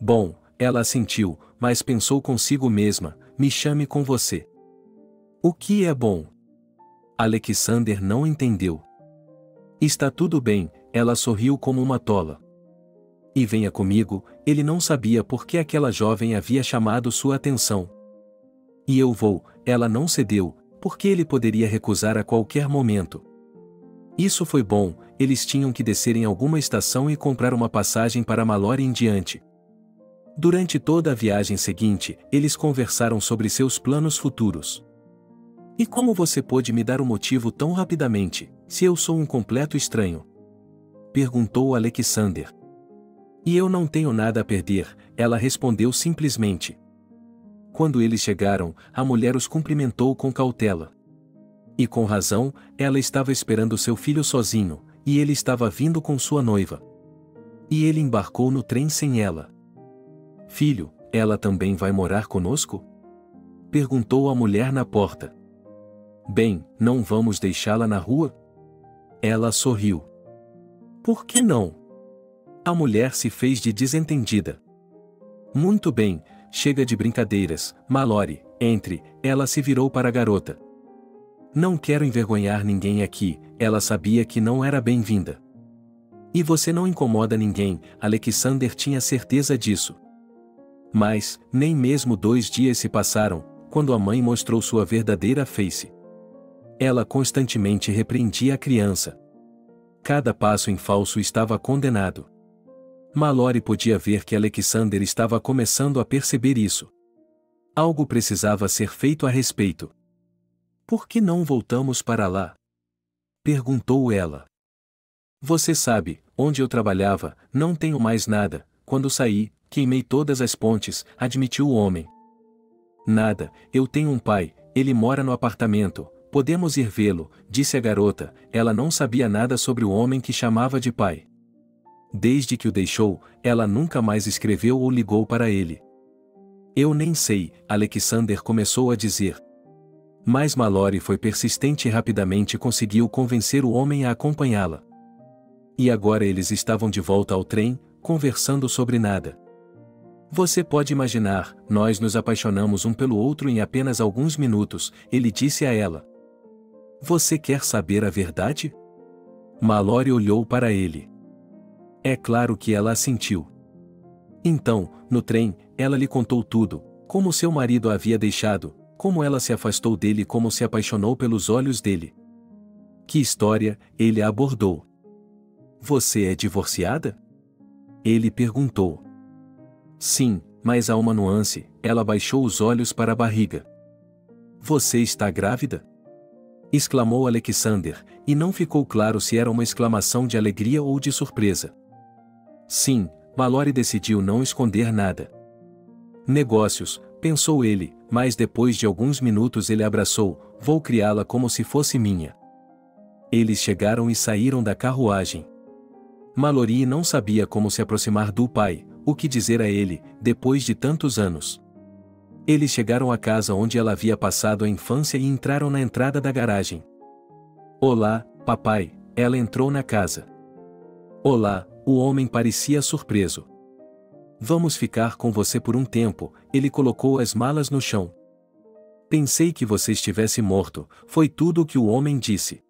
Bom, ela assentiu, mas pensou consigo mesma, me chame com você. O que é bom? Alexander não entendeu. Está tudo bem, ela sorriu como uma tola. E venha comigo, ele não sabia por que aquela jovem havia chamado sua atenção. E eu vou, ela não cedeu, porque ele poderia recusar a qualquer momento. Isso foi bom, eles tinham que descer em alguma estação e comprar uma passagem para Mallory em diante. Durante toda a viagem seguinte, eles conversaram sobre seus planos futuros. E como você pôde me dar o motivo tão rapidamente, se eu sou um completo estranho? Perguntou Alexander. E eu não tenho nada a perder, ela respondeu simplesmente. Quando eles chegaram, a mulher os cumprimentou com cautela. E com razão, ela estava esperando seu filho sozinho, e ele estava vindo com sua noiva. E ele embarcou no trem sem ela. Filho, ela também vai morar conosco? Perguntou a mulher na porta. Bem, não vamos deixá-la na rua? Ela sorriu. Por que não? A mulher se fez de desentendida. Muito bem, chega de brincadeiras, Mallory, entre, ela se virou para a garota. Não quero envergonhar ninguém aqui, ela sabia que não era bem-vinda. E você não incomoda ninguém, Alexander tinha certeza disso. Mas, nem mesmo 2 dias se passaram, quando a mãe mostrou sua verdadeira face. Ela constantemente repreendia a criança. Cada passo em falso estava condenado. Mallory podia ver que Alexander estava começando a perceber isso. Algo precisava ser feito a respeito. Por que não voltamos para lá? Perguntou ela. Você sabe, onde eu trabalhava, não tenho mais nada, quando saí, queimei todas as pontes, admitiu o homem. Nada, eu tenho um pai, ele mora no apartamento, podemos ir vê-lo, disse a garota, ela não sabia nada sobre o homem que chamava de pai. Desde que o deixou, ela nunca mais escreveu ou ligou para ele. Eu nem sei, Alexander começou a dizer. Mas Mallory foi persistente e rapidamente conseguiu convencer o homem a acompanhá-la. E agora eles estavam de volta ao trem, conversando sobre nada. Você pode imaginar, nós nos apaixonamos um pelo outro em apenas alguns minutos, ele disse a ela. Você quer saber a verdade? Mallory olhou para ele. É claro que ela assentiu. Então, no trem, ela lhe contou tudo, como seu marido a havia deixado, como ela se afastou dele e como se apaixonou pelos olhos dele. Que história, ele a abordou. Você é divorciada? Ele perguntou. Sim, mas há uma nuance, ela baixou os olhos para a barriga. Você está grávida? Exclamou Alexander, e não ficou claro se era uma exclamação de alegria ou de surpresa. Sim, Mallory decidiu não esconder nada. Negócios, pensou ele, mas depois de alguns minutos ele abraçou, vou criá-la como se fosse minha. Eles chegaram e saíram da carruagem. Mallory não sabia como se aproximar do pai, o que dizer a ele, depois de tantos anos. Eles chegaram à casa onde ela havia passado a infância e entraram na entrada da garagem. Olá, papai, ela entrou na casa. Olá, o homem parecia surpreso. Vamos ficar com você por um tempo, ele colocou as malas no chão. Pensei que você estivesse morto, foi tudo o que o homem disse.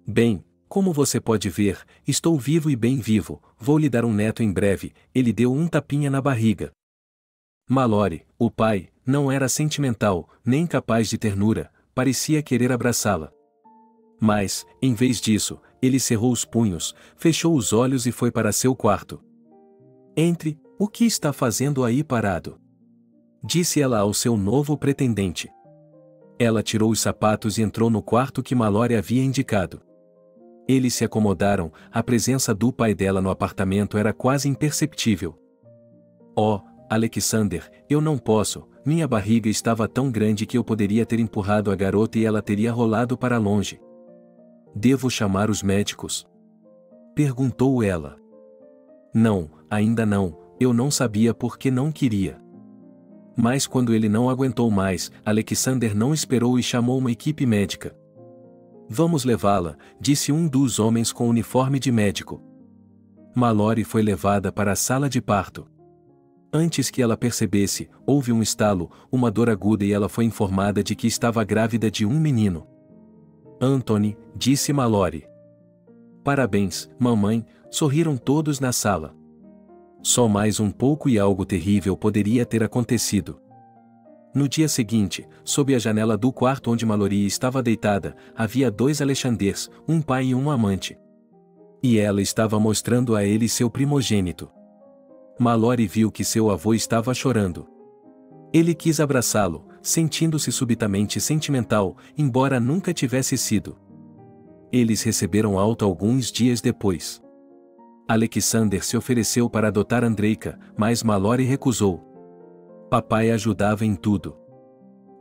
Bem, como você pode ver, estou vivo e bem vivo, vou lhe dar um neto em breve, ele deu um tapinha na barriga. Mallory, o pai, não era sentimental, nem capaz de ternura, parecia querer abraçá-la. Mas, em vez disso, ele cerrou os punhos, fechou os olhos e foi para seu quarto. Entre, o que está fazendo aí parado? Disse ela ao seu novo pretendente. Ela tirou os sapatos e entrou no quarto que Mallory havia indicado. Eles se acomodaram, a presença do pai dela no apartamento era quase imperceptível. Oh, Alexander, eu não posso, minha barriga estava tão grande que eu poderia ter empurrado a garota e ela teria rolado para longe. Devo chamar os médicos? Perguntou ela. Não, ainda não, eu não sabia porque não queria. Mas quando ele não aguentou mais, Alexander não esperou e chamou uma equipe médica. Vamos levá-la, disse um dos homens com uniforme de médico. Mallory foi levada para a sala de parto. Antes que ela percebesse, houve um estalo, uma dor aguda e ela foi informada de que estava grávida de um menino. Anthony, disse Mallory. Parabéns, mamãe, sorriram todos na sala. Só mais um pouco e algo terrível poderia ter acontecido. No dia seguinte, sob a janela do quarto onde Mallory estava deitada, havia 2 Alexanders, um pai e um amante. E ela estava mostrando a ele seu primogênito. Mallory viu que seu avô estava chorando. Ele quis abraçá-lo, sentindo-se subitamente sentimental, embora nunca tivesse sido. Eles receberam alta alguns dias depois. Alexander se ofereceu para adotar Andreika, mas Mallory recusou. Papai ajudava em tudo.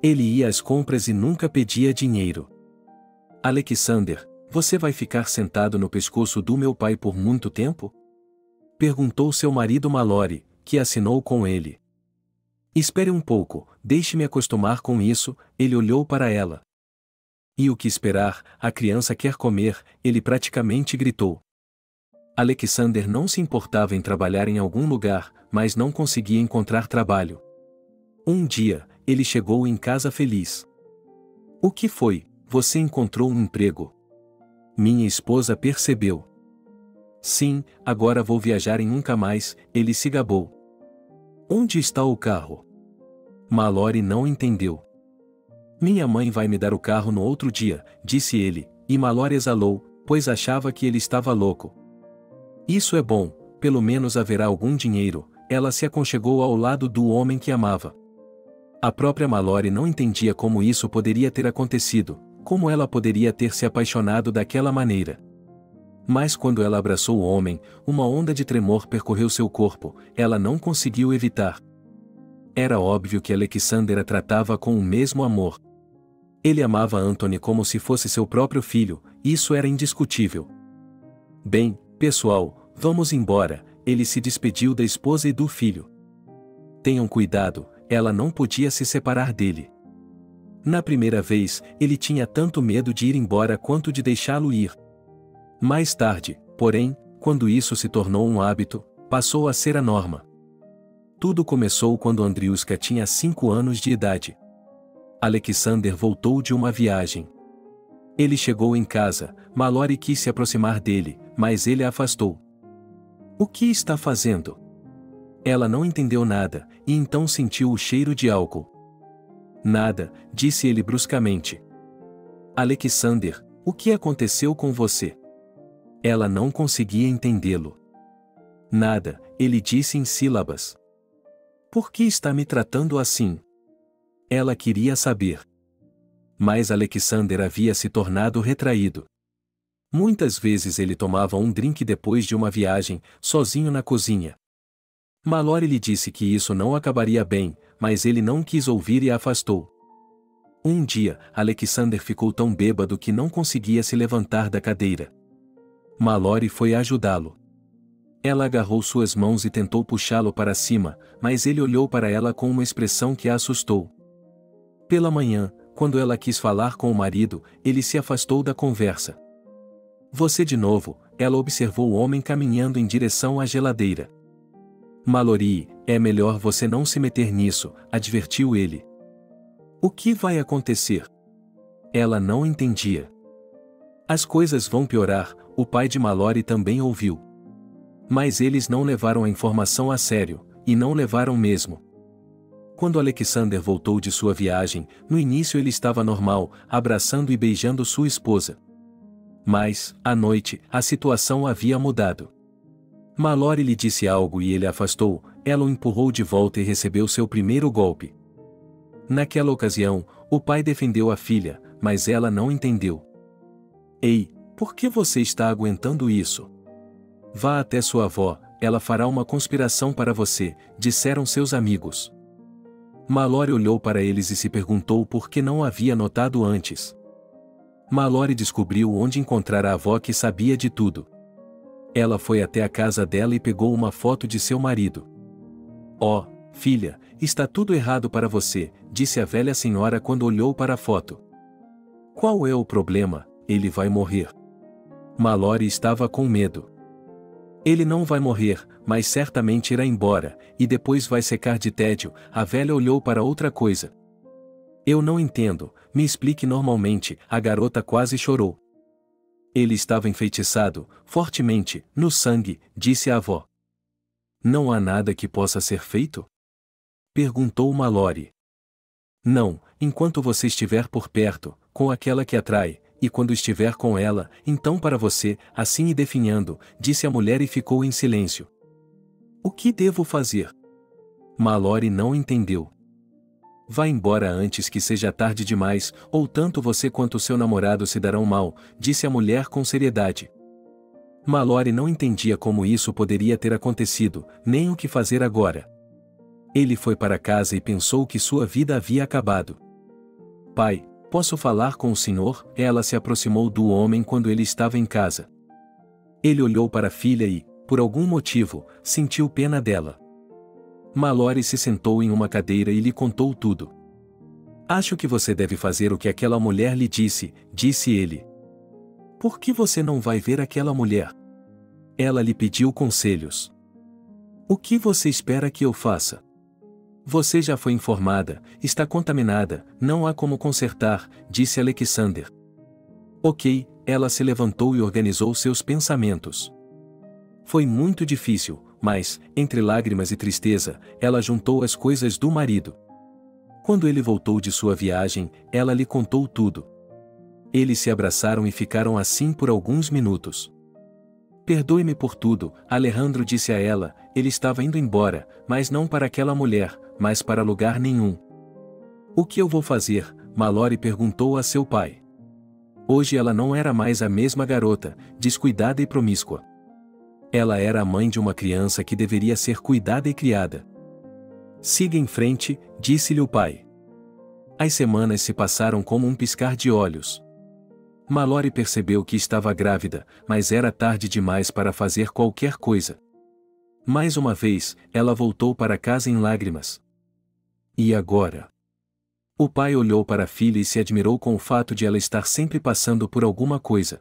Ele ia às compras e nunca pedia dinheiro. Alexander, você vai ficar sentado no pescoço do meu pai por muito tempo? Perguntou seu marido Mallory, que assinou com ele. Espere um pouco, deixe-me acostumar com isso, ele olhou para ela. E o que esperar, a criança quer comer, ele praticamente gritou. Alexander não se importava em trabalhar em algum lugar, mas não conseguia encontrar trabalho. Um dia, ele chegou em casa feliz. O que foi? Você encontrou um emprego? Minha esposa percebeu. Sim, agora vou viajar em nunca mais, ele se gabou. Onde está o carro? Mallory não entendeu. Minha mãe vai me dar o carro no outro dia, disse ele, e Mallory exalou, pois achava que ele estava louco. Isso é bom, pelo menos haverá algum dinheiro, ela se aconchegou ao lado do homem que amava. A própria Mallory não entendia como isso poderia ter acontecido, como ela poderia ter se apaixonado daquela maneira. Mas quando ela abraçou o homem, uma onda de tremor percorreu seu corpo, ela não conseguiu evitar. Era óbvio que Alexander a tratava com o mesmo amor. Ele amava Anthony como se fosse seu próprio filho, isso era indiscutível. Bem, pessoal, vamos embora, ele se despediu da esposa e do filho. Tenham cuidado, ela não podia se separar dele. Na primeira vez, ele tinha tanto medo de ir embora quanto de deixá-lo ir. Mais tarde, porém, quando isso se tornou um hábito, passou a ser a norma. Tudo começou quando Andriuska tinha 5 anos de idade. Alexander voltou de uma viagem. Ele chegou em casa, Mallory quis se aproximar dele, mas ele a afastou. O que está fazendo? Ela não entendeu nada, e então sentiu o cheiro de álcool. Nada, disse ele bruscamente. Alexander, o que aconteceu com você? Ela não conseguia entendê-lo. Nada, ele disse em sílabas. Por que está me tratando assim? Ela queria saber. Mas Alexander havia se tornado retraído. Muitas vezes ele tomava um drink depois de uma viagem, sozinho na cozinha. Mallory lhe disse que isso não acabaria bem, mas ele não quis ouvir e a afastou. Um dia, Alexander ficou tão bêbado que não conseguia se levantar da cadeira. Mallory foi ajudá-lo. Ela agarrou suas mãos e tentou puxá-lo para cima, mas ele olhou para ela com uma expressão que a assustou. Pela manhã, quando ela quis falar com o marido, ele se afastou da conversa. Você de novo, ela observou o homem caminhando em direção à geladeira. Mallory, é melhor você não se meter nisso, advertiu ele. O que vai acontecer? Ela não entendia. As coisas vão piorar, o pai de Mallory também ouviu. Mas eles não levaram a informação a sério, e não levaram mesmo. Quando Alexander voltou de sua viagem, no início ele estava normal, abraçando e beijando sua esposa. Mas, à noite, a situação havia mudado. Mallory lhe disse algo e ele afastou, ela o empurrou de volta e recebeu seu primeiro golpe. Naquela ocasião, o pai defendeu a filha, mas ela não entendeu. Ei, por que você está aguentando isso? Vá até sua avó, ela fará uma conspiração para você, disseram seus amigos. Mallory olhou para eles e se perguntou por que não havia notado antes. Mallory descobriu onde encontrar a avó que sabia de tudo. Ela foi até a casa dela e pegou uma foto de seu marido. Oh, filha, está tudo errado para você, disse a velha senhora quando olhou para a foto. Qual é o problema? Ele vai morrer. Mallory estava com medo. Ele não vai morrer, mas certamente irá embora, e depois vai secar de tédio. A velha olhou para outra coisa. Eu não entendo, me explique normalmente, a garota quase chorou. Ele estava enfeitiçado, fortemente, no sangue, disse a avó. Não há nada que possa ser feito? Perguntou Mallory. Não, enquanto você estiver por perto, com aquela que atrai, e quando estiver com ela, então para você, assim e definhando, disse a mulher e ficou em silêncio. O que devo fazer? Mallory não entendeu. Vá embora antes que seja tarde demais, ou tanto você quanto seu namorado se darão mal, disse a mulher com seriedade. Mallory não entendia como isso poderia ter acontecido, nem o que fazer agora. Ele foi para casa e pensou que sua vida havia acabado. Pai, posso falar com o senhor? Ela se aproximou do homem quando ele estava em casa. Ele olhou para a filha e, por algum motivo, sentiu pena dela. Mallory se sentou em uma cadeira e lhe contou tudo. Acho que você deve fazer o que aquela mulher lhe disse, disse ele. Por que você não vai ver aquela mulher? Ela lhe pediu conselhos. O que você espera que eu faça? Você já foi informada, está contaminada, não há como consertar, disse Alexander. Ok, ela se levantou e organizou seus pensamentos. Foi muito difícil, mas, entre lágrimas e tristeza, ela juntou as coisas do marido. Quando ele voltou de sua viagem, ela lhe contou tudo. Eles se abraçaram e ficaram assim por alguns minutos. Perdoe-me por tudo, Alejandro disse a ela, ele estava indo embora, mas não para aquela mulher, mas para lugar nenhum. O que eu vou fazer? Mallory perguntou a seu pai. Hoje ela não era mais a mesma garota, descuidada e promíscua. Ela era a mãe de uma criança que deveria ser cuidada e criada. Siga em frente, disse-lhe o pai. As semanas se passaram como um piscar de olhos. Mallory percebeu que estava grávida, mas era tarde demais para fazer qualquer coisa. Mais uma vez, ela voltou para casa em lágrimas. E agora? O pai olhou para a filha e se admirou com o fato de ela estar sempre passando por alguma coisa.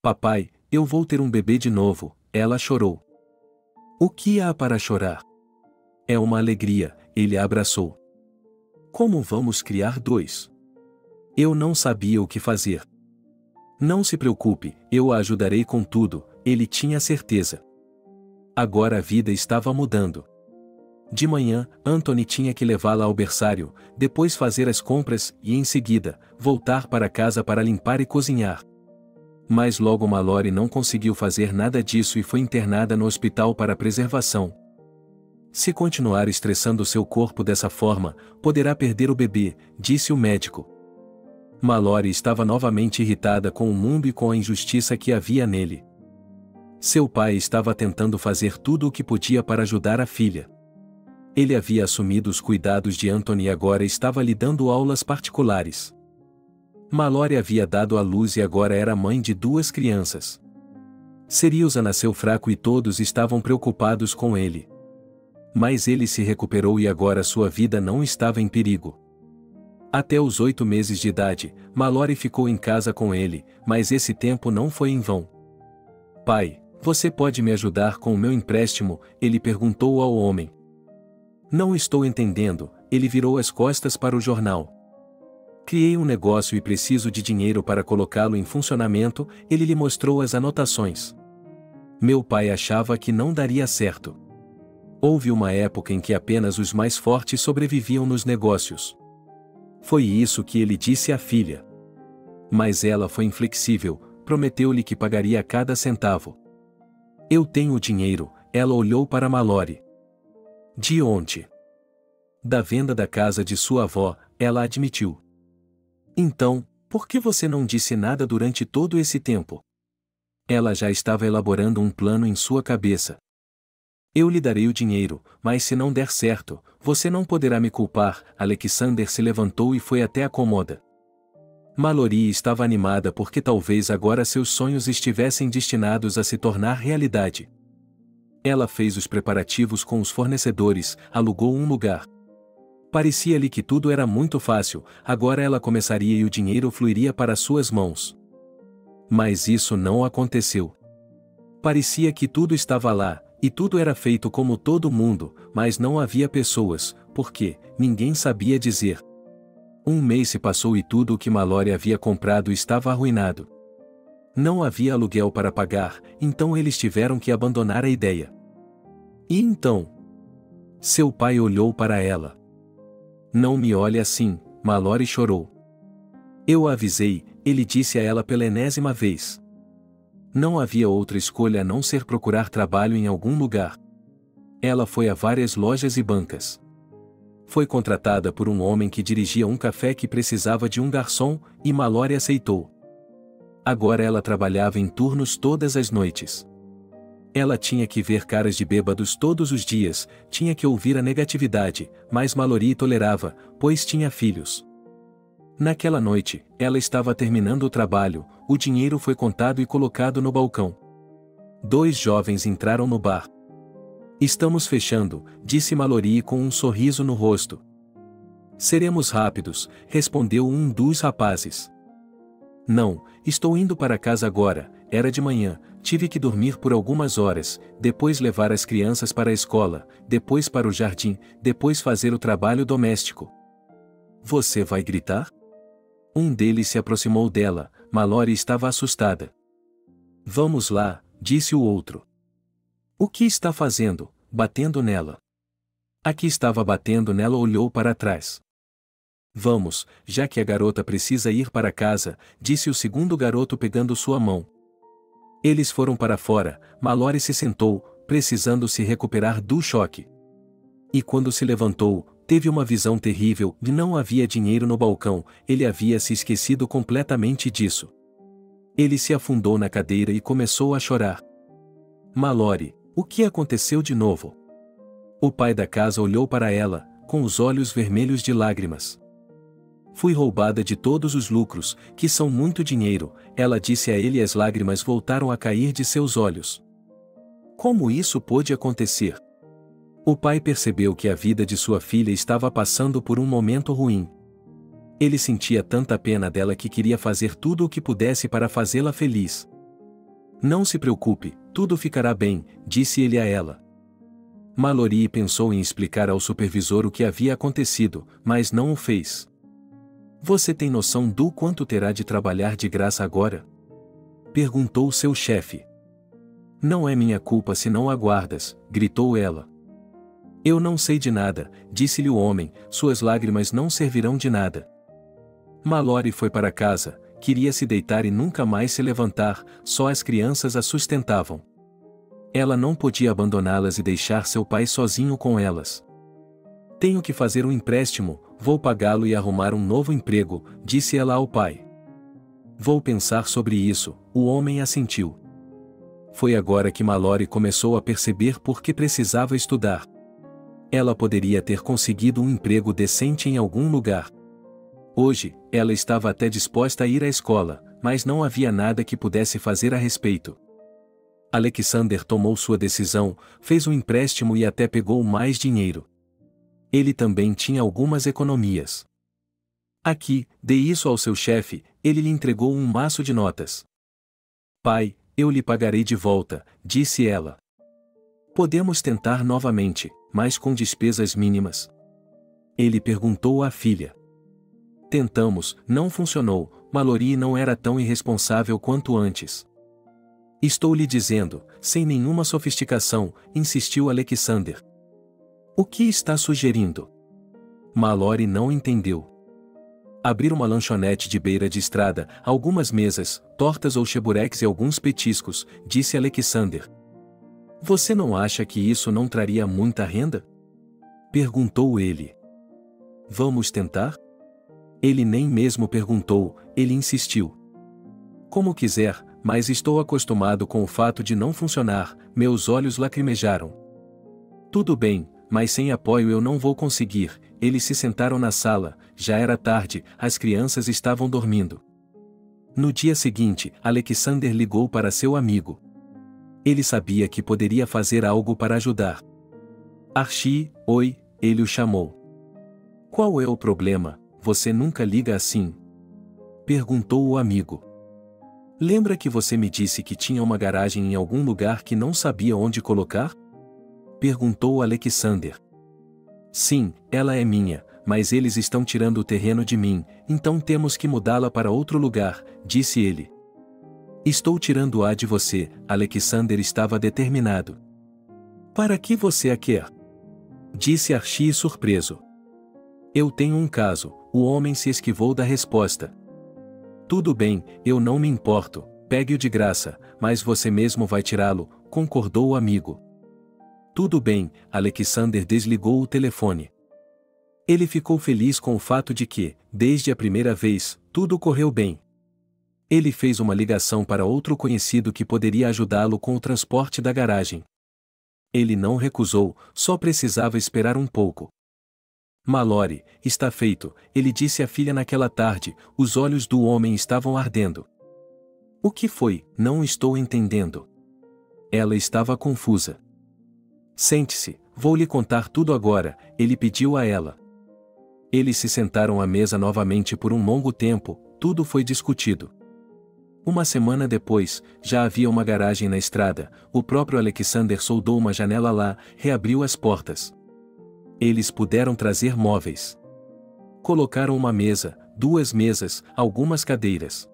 Papai, eu vou ter um bebê de novo, ela chorou. O que há para chorar? É uma alegria, ele a abraçou. Como vamos criar dois? Eu não sabia o que fazer. Não se preocupe, eu a ajudarei com tudo, ele tinha certeza. Agora a vida estava mudando. De manhã, Anthony tinha que levá-la ao berçário, depois fazer as compras e, em seguida, voltar para casa para limpar e cozinhar. Mas logo Mallory não conseguiu fazer nada disso e foi internada no hospital para preservação. Se continuar estressando seu corpo dessa forma, poderá perder o bebê, disse o médico. Mallory estava novamente irritada com o mundo e com a injustiça que havia nele. Seu pai estava tentando fazer tudo o que podia para ajudar a filha. Ele havia assumido os cuidados de Anthony e agora estava lhe dando aulas particulares. Mallory havia dado à luz e agora era mãe de 2 crianças. Seriusa nasceu fraco e todos estavam preocupados com ele. Mas ele se recuperou e agora sua vida não estava em perigo. Até os 8 meses de idade, Mallory ficou em casa com ele, mas esse tempo não foi em vão. Pai, você pode me ajudar com o meu empréstimo? Ele perguntou ao homem. Não estou entendendo, ele virou as costas para o jornal. Criei um negócio e preciso de dinheiro para colocá-lo em funcionamento, ele lhe mostrou as anotações. Meu pai achava que não daria certo. Houve uma época em que apenas os mais fortes sobreviviam nos negócios. Foi isso que ele disse à filha. Mas ela foi inflexível, prometeu-lhe que pagaria cada centavo. Eu tenho o dinheiro, ela olhou para Mallory. De onde? Da venda da casa de sua avó, ela admitiu. Então, por que você não disse nada durante todo esse tempo? Ela já estava elaborando um plano em sua cabeça. Eu lhe darei o dinheiro, mas se não der certo, você não poderá me culpar. Alexander se levantou e foi até a cômoda. Mallory estava animada porque talvez agora seus sonhos estivessem destinados a se tornar realidade. Ela fez os preparativos com os fornecedores, alugou um lugar. Parecia-lhe que tudo era muito fácil, agora ela começaria e o dinheiro fluiria para suas mãos. Mas isso não aconteceu. Parecia que tudo estava lá, e tudo era feito como todo mundo, mas não havia pessoas, porque ninguém sabia dizer. Um mês se passou e tudo o que Mallory havia comprado estava arruinado. Não havia aluguel para pagar, então eles tiveram que abandonar a ideia. E então? Seu pai olhou para ela. Não me olhe assim, Mallory chorou. Eu a avisei, ele disse a ela pela enésima vez. Não havia outra escolha a não ser procurar trabalho em algum lugar. Ela foi a várias lojas e bancas. Foi contratada por um homem que dirigia um café que precisava de um garçom, e Mallory aceitou. Agora ela trabalhava em turnos todas as noites. Ela tinha que ver caras de bêbados todos os dias, tinha que ouvir a negatividade, mas Mallory tolerava, pois tinha filhos. Naquela noite, ela estava terminando o trabalho, o dinheiro foi contado e colocado no balcão. 2 jovens entraram no bar. Estamos fechando, disse Mallory com um sorriso no rosto. Seremos rápidos, respondeu um dos rapazes. Não, estou indo para casa agora, era de manhã, tive que dormir por algumas horas, depois levar as crianças para a escola, depois para o jardim, depois fazer o trabalho doméstico. Você vai gritar? Um deles se aproximou dela, Mallory estava assustada. Vamos lá, disse o outro. O que está fazendo? Batendo nela. Aqui estava batendo nela, olhou para trás. Vamos, já que a garota precisa ir para casa, disse o segundo garoto pegando sua mão. Eles foram para fora, Mallory se sentou, precisando se recuperar do choque. E quando se levantou, teve uma visão terrível, e não havia dinheiro no balcão, ele havia se esquecido completamente disso. Ele se afundou na cadeira e começou a chorar. Mallory, o que aconteceu de novo? O pai da casa olhou para ela, com os olhos vermelhos de lágrimas. Fui roubada de todos os lucros, que são muito dinheiro, ela disse a ele e as lágrimas voltaram a cair de seus olhos. Como isso pôde acontecer? O pai percebeu que a vida de sua filha estava passando por um momento ruim. Ele sentia tanta pena dela que queria fazer tudo o que pudesse para fazê-la feliz. Não se preocupe, tudo ficará bem, disse ele a ela. Mallory pensou em explicar ao supervisor o que havia acontecido, mas não o fez. Você tem noção do quanto terá de trabalhar de graça agora? Perguntou seu chefe. Não é minha culpa se não aguardas, gritou ela. Eu não sei de nada, disse-lhe o homem, suas lágrimas não servirão de nada. Mallory foi para casa, queria se deitar e nunca mais se levantar, só as crianças a sustentavam. Ela não podia abandoná-las e deixar seu pai sozinho com elas. Tenho que fazer um empréstimo, vou pagá-lo e arrumar um novo emprego, disse ela ao pai. Vou pensar sobre isso, o homem assentiu. Foi agora que Mallory começou a perceber por que precisava estudar. Ela poderia ter conseguido um emprego decente em algum lugar. Hoje, ela estava até disposta a ir à escola, mas não havia nada que pudesse fazer a respeito. Alexander tomou sua decisão, fez um empréstimo e até pegou mais dinheiro. Ele também tinha algumas economias. Aqui, dê isso ao seu chefe, ele lhe entregou um maço de notas. Pai, Eu lhe pagarei de volta, disse ela. Podemos tentar novamente, mas com despesas mínimas. Ele perguntou à filha. Tentamos, não funcionou. Mallory não era tão irresponsável quanto antes. Estou lhe dizendo, sem nenhuma sofisticação, insistiu Alexander. O que está sugerindo? Mallory não entendeu. Abrir uma lanchonete de beira de estrada, algumas mesas, tortas ou chebureques e alguns petiscos, disse Alexander. Você não acha que isso não traria muita renda? Perguntou ele. Vamos tentar? Ele nem mesmo perguntou, ele insistiu. Como quiser, mas estou acostumado com o fato de não funcionar, meus olhos lacrimejaram. Tudo bem, mas sem apoio eu não vou conseguir. Eles se sentaram na sala, já era tarde, as crianças estavam dormindo. No dia seguinte, Alexander ligou para seu amigo. Ele sabia que poderia fazer algo para ajudar. Archie, oi, ele o chamou. Qual é o problema? Você nunca liga assim? Perguntou o amigo. Lembra que você me disse que tinha uma garagem em algum lugar que não sabia onde colocar? Perguntou Alexander. Sim, ela é minha, mas eles estão tirando o terreno de mim, então temos que mudá-la para outro lugar, disse ele. Estou tirando-a de você, Alexander estava determinado. Para que você a quer? Disse Archie surpreso. Eu tenho um caso, o homem se esquivou da resposta. Tudo bem, eu não me importo, pegue-o de graça, mas você mesmo vai tirá-lo, concordou o amigo. Tudo bem, Alexander desligou o telefone. Ele ficou feliz com o fato de que, desde a primeira vez, tudo correu bem. Ele fez uma ligação para outro conhecido que poderia ajudá-lo com o transporte da garagem. Ele não recusou, só precisava esperar um pouco. Mallory, está feito, ele disse à filha naquela tarde, os olhos do homem estavam ardendo. O que foi? Não estou entendendo. Ela estava confusa. Sente-se, vou lhe contar tudo agora, ele pediu a ela. Eles se sentaram à mesa novamente por um longo tempo, tudo foi discutido. Uma semana depois, já havia uma garagem na estrada, o próprio Alexander soldou uma janela lá, reabriu as portas. Eles puderam trazer móveis. Colocaram uma mesa, 2 mesas, algumas cadeiras.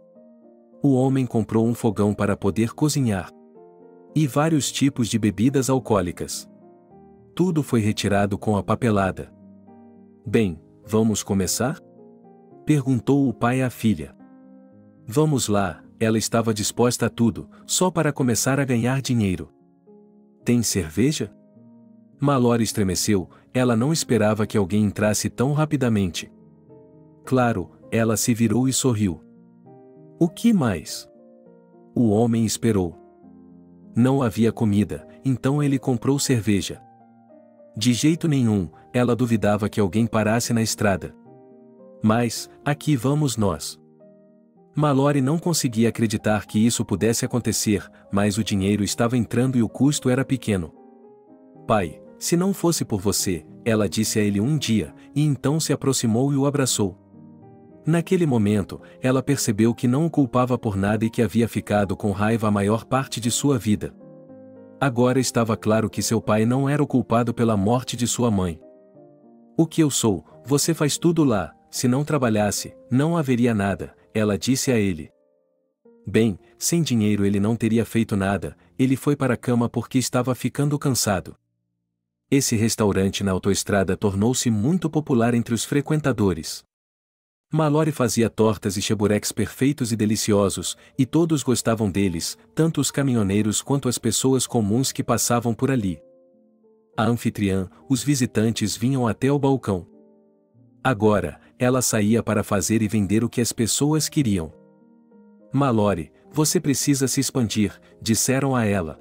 O homem comprou um fogão para poder cozinhar. E vários tipos de bebidas alcoólicas. Tudo foi retirado com a papelada. Bem, vamos começar? Perguntou o pai à filha. Vamos lá, ela estava disposta a tudo, só para começar a ganhar dinheiro. Tem cerveja? Mallory estremeceu, ela não esperava que alguém entrasse tão rapidamente. Claro, ela se virou e sorriu. O que mais? O homem esperou. Não havia comida, então ele comprou cerveja. De jeito nenhum, ela duvidava que alguém parasse na estrada. Mas, aqui vamos nós. Mallory não conseguia acreditar que isso pudesse acontecer, mas o dinheiro estava entrando e o custo era pequeno. Pai, se não fosse por você, ela disse a ele um dia, e então se aproximou e o abraçou. Naquele momento, ela percebeu que não o culpava por nada e que havia ficado com raiva a maior parte de sua vida. Agora estava claro que seu pai não era o culpado pela morte de sua mãe. O que eu sou, você faz tudo lá, se não trabalhasse, não haveria nada, ela disse a ele. Bem, sem dinheiro ele não teria feito nada, ele foi para a cama porque estava ficando cansado. Esse restaurante na autoestrada tornou-se muito popular entre os frequentadores. Mallory fazia tortas e chebureques perfeitos e deliciosos, e todos gostavam deles, tanto os caminhoneiros quanto as pessoas comuns que passavam por ali. A anfitriã, os visitantes vinham até o balcão. Agora, ela saía para fazer e vender o que as pessoas queriam. Mallory, você precisa se expandir, disseram a ela.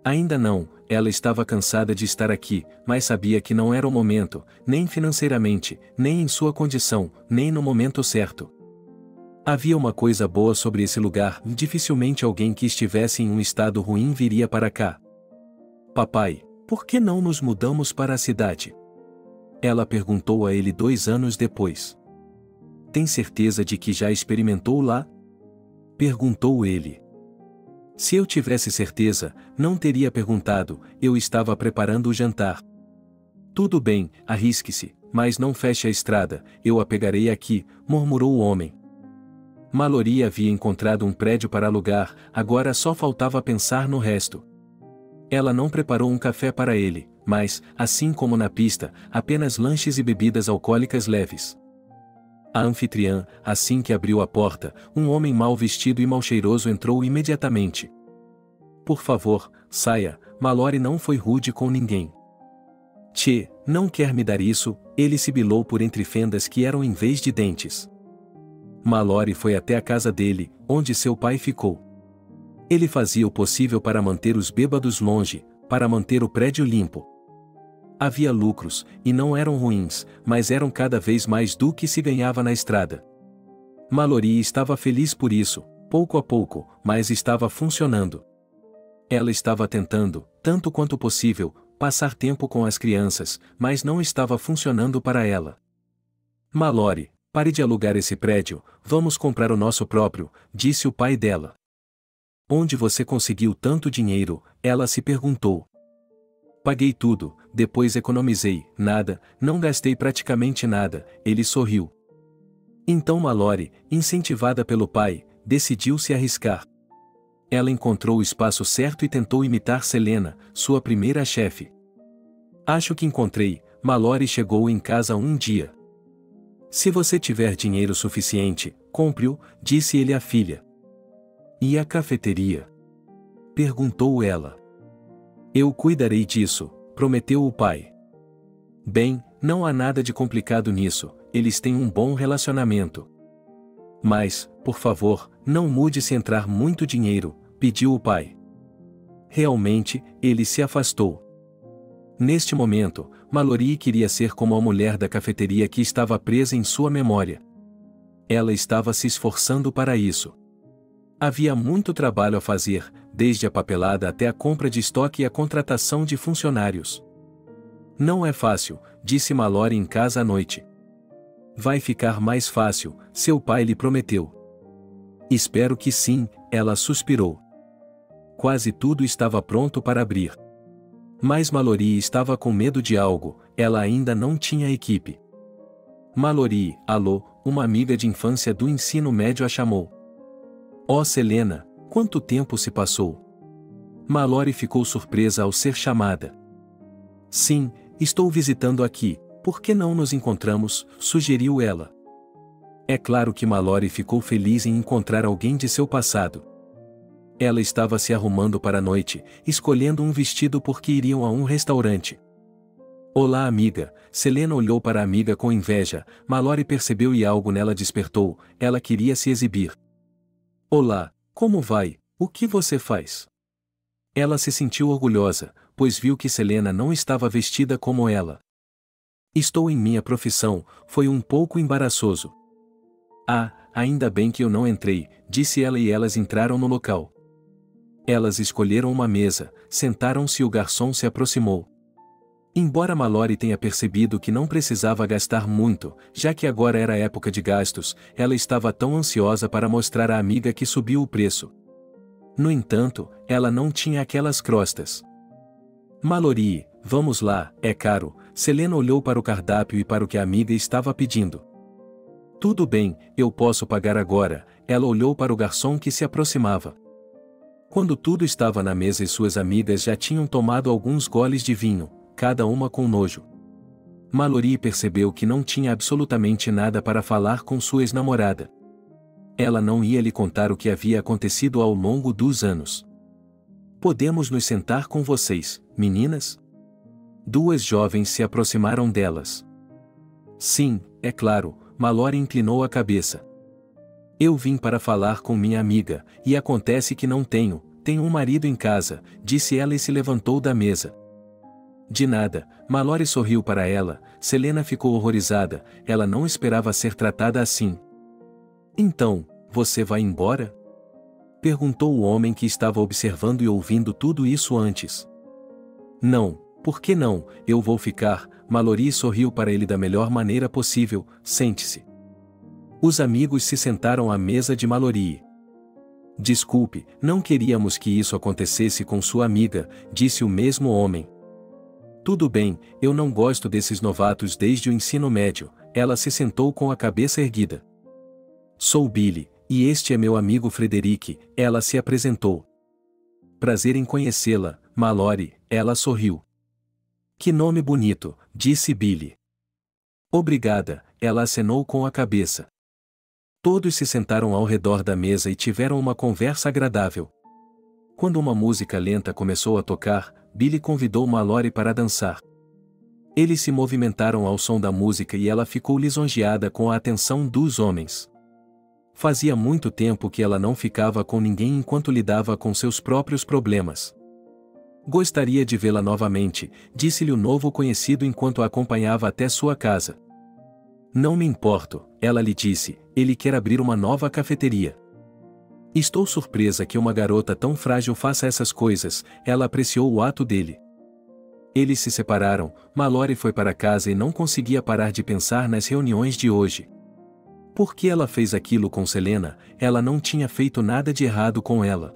Ainda não, ela estava cansada de estar aqui, mas sabia que não era o momento, nem financeiramente, nem em sua condição, nem no momento certo. Havia uma coisa boa sobre esse lugar, dificilmente alguém que estivesse em um estado ruim viria para cá. Papai, por que não nos mudamos para a cidade? Ela perguntou a ele 2 anos depois. Tem certeza de que já experimentou lá? Perguntou ele. Se eu tivesse certeza, não teria perguntado, eu estava preparando o jantar. Tudo bem, arrisque-se, mas não feche a estrada, eu a pegarei aqui, murmurou o homem. Mallory havia encontrado um prédio para alugar, agora só faltava pensar no resto. Ela não preparou um café para ele, mas, assim como na pista, apenas lanches e bebidas alcoólicas leves. A anfitriã, assim que abriu a porta, um homem mal vestido e mal cheiroso entrou imediatamente. Por favor, saia, Mallory não foi rude com ninguém. Tchê, não quer me dar isso, ele sibilou por entre fendas que eram em vez de dentes. Mallory foi até a casa dele, onde seu pai ficou. Ele fazia o possível para manter os bêbados longe, para manter o prédio limpo. Havia lucros, e não eram ruins, mas eram cada vez mais do que se ganhava na estrada. Mallory estava feliz por isso, pouco a pouco, mas estava funcionando. Ela estava tentando, tanto quanto possível, passar tempo com as crianças, mas não estava funcionando para ela. Mallory, pare de alugar esse prédio, vamos comprar o nosso próprio, disse o pai dela. Onde você conseguiu tanto dinheiro? Ela se perguntou. Paguei tudo, depois economizei, nada, não gastei praticamente nada, ele sorriu. Então Mallory, incentivada pelo pai, decidiu se arriscar. Ela encontrou o espaço certo e tentou imitar Selena, sua primeira chefe. Acho que encontrei, Mallory chegou em casa um dia. Se você tiver dinheiro suficiente, compre-o, disse ele à filha. E a cafeteria? Perguntou ela. Eu cuidarei disso, prometeu o pai. Bem, não há nada de complicado nisso, eles têm um bom relacionamento. Mas, por favor, não mude se entrar muito dinheiro, pediu o pai. Realmente, ele se afastou. Neste momento, Mallory queria ser como a mulher da cafeteria que estava presa em sua memória. Ela estava se esforçando para isso. Havia muito trabalho a fazer, desde a papelada até a compra de estoque e a contratação de funcionários. Não é fácil, disse Mallory em casa à noite. Vai ficar mais fácil, seu pai lhe prometeu. Espero que sim, ela suspirou. Quase tudo estava pronto para abrir. Mas Mallory estava com medo de algo, ela ainda não tinha equipe. Mallory, alô, uma amiga de infância do ensino médio a chamou. Oh Selena, quanto tempo se passou? Mallory ficou surpresa ao ser chamada. Sim, estou visitando aqui, por que não nos encontramos? Sugeriu ela. É claro que Mallory ficou feliz em encontrar alguém de seu passado. Ela estava se arrumando para a noite, escolhendo um vestido porque iriam a um restaurante. Olá amiga, Selena olhou para a amiga com inveja, Mallory percebeu e algo nela despertou, ela queria se exibir. Olá, como vai? O que você faz? Ela se sentiu orgulhosa, pois viu que Selena não estava vestida como ela. Estou em minha profissão, foi um pouco embaraçoso. Ah, ainda bem que eu não entrei, disse ela e elas entraram no local. Elas escolheram uma mesa, sentaram-se e o garçom se aproximou. Embora Mallory tenha percebido que não precisava gastar muito, já que agora era época de gastos, ela estava tão ansiosa para mostrar à amiga que subiu o preço. No entanto, ela não tinha aquelas crostas. Mallory, vamos lá, é caro, Selena olhou para o cardápio e para o que a amiga estava pedindo. Tudo bem, eu posso pagar agora, ela olhou para o garçom que se aproximava. Quando tudo estava na mesa e suas amigas já tinham tomado alguns goles de vinho, cada uma com nojo. Mallory percebeu que não tinha absolutamente nada para falar com sua ex-namorada. Ela não ia lhe contar o que havia acontecido ao longo dos anos. Podemos nos sentar com vocês, meninas? Duas jovens se aproximaram delas. Sim, é claro, Mallory inclinou a cabeça. Eu vim para falar com minha amiga, e acontece que não tenho um marido em casa, disse ela e se levantou da mesa. De nada, Mallory sorriu para ela, Selena ficou horrorizada, ela não esperava ser tratada assim. Então, você vai embora? Perguntou o homem que estava observando e ouvindo tudo isso antes. Não, por que não, eu vou ficar, Mallory sorriu para ele da melhor maneira possível, sente-se. Os amigos se sentaram à mesa de Mallory. Desculpe, não queríamos que isso acontecesse com sua amiga, disse o mesmo homem. Tudo bem, eu não gosto desses novatos desde o ensino médio, ela se sentou com a cabeça erguida. Sou Billy, e este é meu amigo Frederick, ela se apresentou. Prazer em conhecê-la, Mallory, ela sorriu. Que nome bonito, disse Billy. Obrigada, ela acenou com a cabeça. Todos se sentaram ao redor da mesa e tiveram uma conversa agradável. Quando uma música lenta começou a tocar, Billy convidou Mallory para dançar. Eles se movimentaram ao som da música e ela ficou lisonjeada com a atenção dos homens. Fazia muito tempo que ela não ficava com ninguém enquanto lidava com seus próprios problemas. Gostaria de vê-la novamente, disse-lhe o novo conhecido enquanto a acompanhava até sua casa. Não me importo, ela lhe disse, ele quer abrir uma nova cafeteria. Estou surpresa que uma garota tão frágil faça essas coisas, ela apreciou o ato dele. Eles se separaram, Mallory foi para casa e não conseguia parar de pensar nas reuniões de hoje. Por que ela fez aquilo com Selena? Ela não tinha feito nada de errado com ela.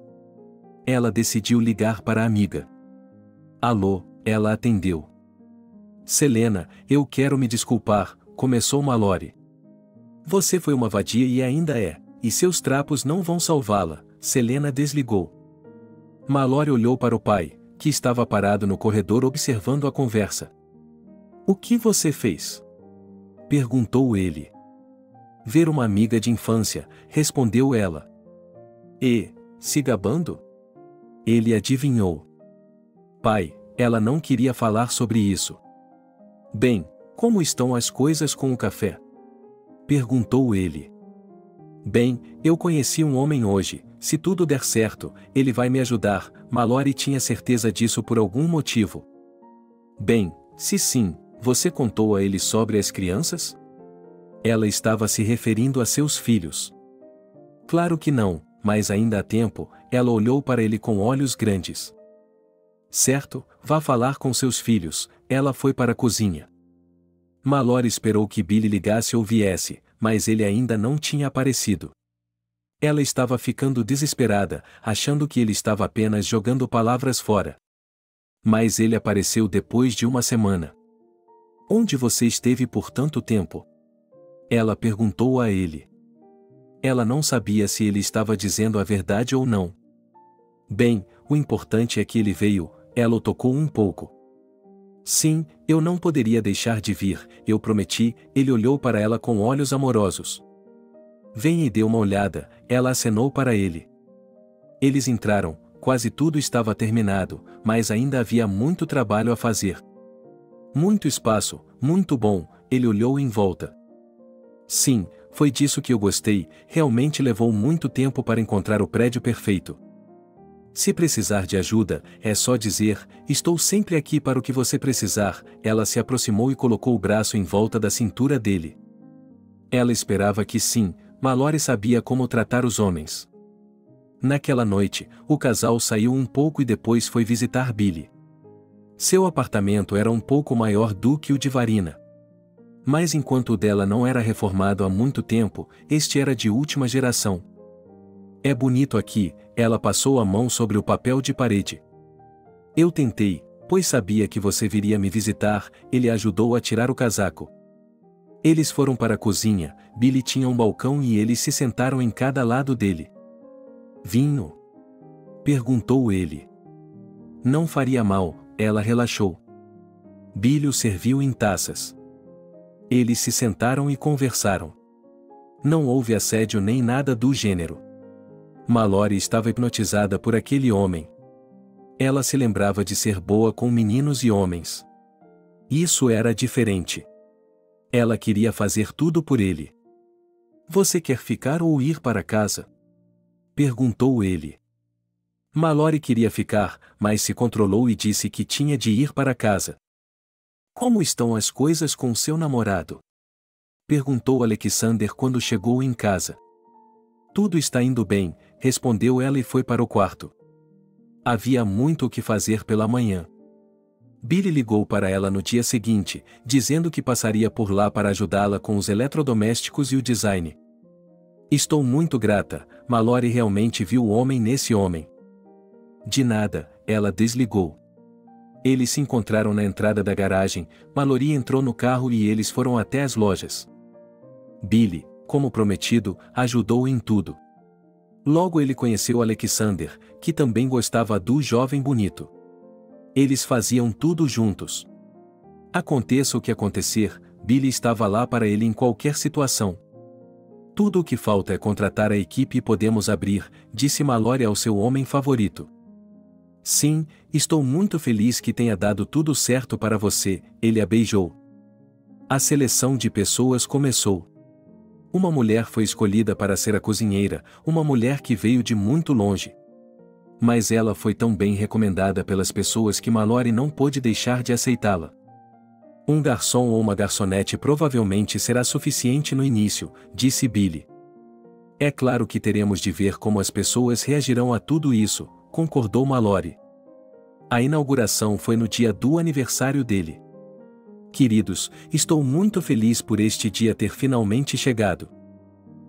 Ela decidiu ligar para a amiga. Alô, ela atendeu. Selena, eu quero me desculpar, começou Mallory. Você foi uma vadia e ainda é, e seus trapos não vão salvá-la, Selena desligou. Mallory olhou para o pai, que estava parado no corredor observando a conversa. O que você fez? Perguntou ele. Ver uma amiga de infância, respondeu ela. E, se gabando? Ele adivinhou. Pai, ela não queria falar sobre isso. Bem, como estão as coisas com o café? Perguntou ele. Bem, eu conheci um homem hoje, se tudo der certo, ele vai me ajudar, Mallory tinha certeza disso por algum motivo. Bem, se sim, você contou a ele sobre as crianças? Ela estava se referindo a seus filhos. Claro que não, mas ainda há tempo, ela olhou para ele com olhos grandes. Certo, vá falar com seus filhos, ela foi para a cozinha. Mallory esperou que Billy ligasse ou viesse, mas ele ainda não tinha aparecido. Ela estava ficando desesperada, achando que ele estava apenas jogando palavras fora. Mas ele apareceu depois de uma semana. Onde você esteve por tanto tempo? Ela perguntou a ele. Ela não sabia se ele estava dizendo a verdade ou não. Bem, o importante é que ele veio, ela o tocou um pouco. Sim, eu não poderia deixar de vir, eu prometi, ele olhou para ela com olhos amorosos. Venha e dê uma olhada, ela acenou para ele. Eles entraram, quase tudo estava terminado, mas ainda havia muito trabalho a fazer. Muito espaço, muito bom, ele olhou em volta. Sim, foi disso que eu gostei, realmente levou muito tempo para encontrar o prédio perfeito. Se precisar de ajuda, é só dizer, estou sempre aqui para o que você precisar, ela se aproximou e colocou o braço em volta da cintura dele. Ela esperava que sim, Mallory sabia como tratar os homens. Naquela noite, o casal saiu um pouco e depois foi visitar Billy. Seu apartamento era um pouco maior do que o de Varina. Mas enquanto o dela não era reformado há muito tempo, este era de última geração. É bonito aqui, ela passou a mão sobre o papel de parede. Eu tentei, pois sabia que você viria me visitar, ele ajudou a tirar o casaco. Eles foram para a cozinha, Billy tinha um balcão e eles se sentaram em cada lado dele. Vinho? Perguntou ele. Não faria mal, ela relaxou. Billy o serviu em taças. Eles se sentaram e conversaram. Não houve assédio nem nada do gênero. Mallory estava hipnotizada por aquele homem. Ela se lembrava de ser boa com meninos e homens. Isso era diferente. Ela queria fazer tudo por ele. Você quer ficar ou ir para casa? Perguntou ele. Mallory queria ficar, mas se controlou e disse que tinha de ir para casa. Como estão as coisas com seu namorado? Perguntou Alexander quando chegou em casa. Tudo está indo bem, respondeu ela e foi para o quarto. Havia muito o que fazer pela manhã. Billy ligou para ela no dia seguinte, dizendo que passaria por lá para ajudá-la com os eletrodomésticos e o design. Estou muito grata, Mallory realmente viu o homem nesse homem. De nada, ela desligou. Eles se encontraram na entrada da garagem, Mallory entrou no carro e eles foram até as lojas. Billy, como prometido, ajudou em tudo. Logo ele conheceu Alexander, que também gostava do jovem bonito. Eles faziam tudo juntos. Aconteça o que acontecer, Billy estava lá para ele em qualquer situação. Tudo o que falta é contratar a equipe e podemos abrir, disse Mallory ao seu homem favorito. Sim, estou muito feliz que tenha dado tudo certo para você, ele a beijou. A seleção de pessoas começou. Uma mulher foi escolhida para ser a cozinheira, uma mulher que veio de muito longe. Mas ela foi tão bem recomendada pelas pessoas que Mallory não pôde deixar de aceitá-la. Um garçom ou uma garçonete provavelmente será suficiente no início, disse Billy. É claro que teremos de ver como as pessoas reagirão a tudo isso, concordou Mallory. A inauguração foi no dia do aniversário dele. Queridos, estou muito feliz por este dia ter finalmente chegado.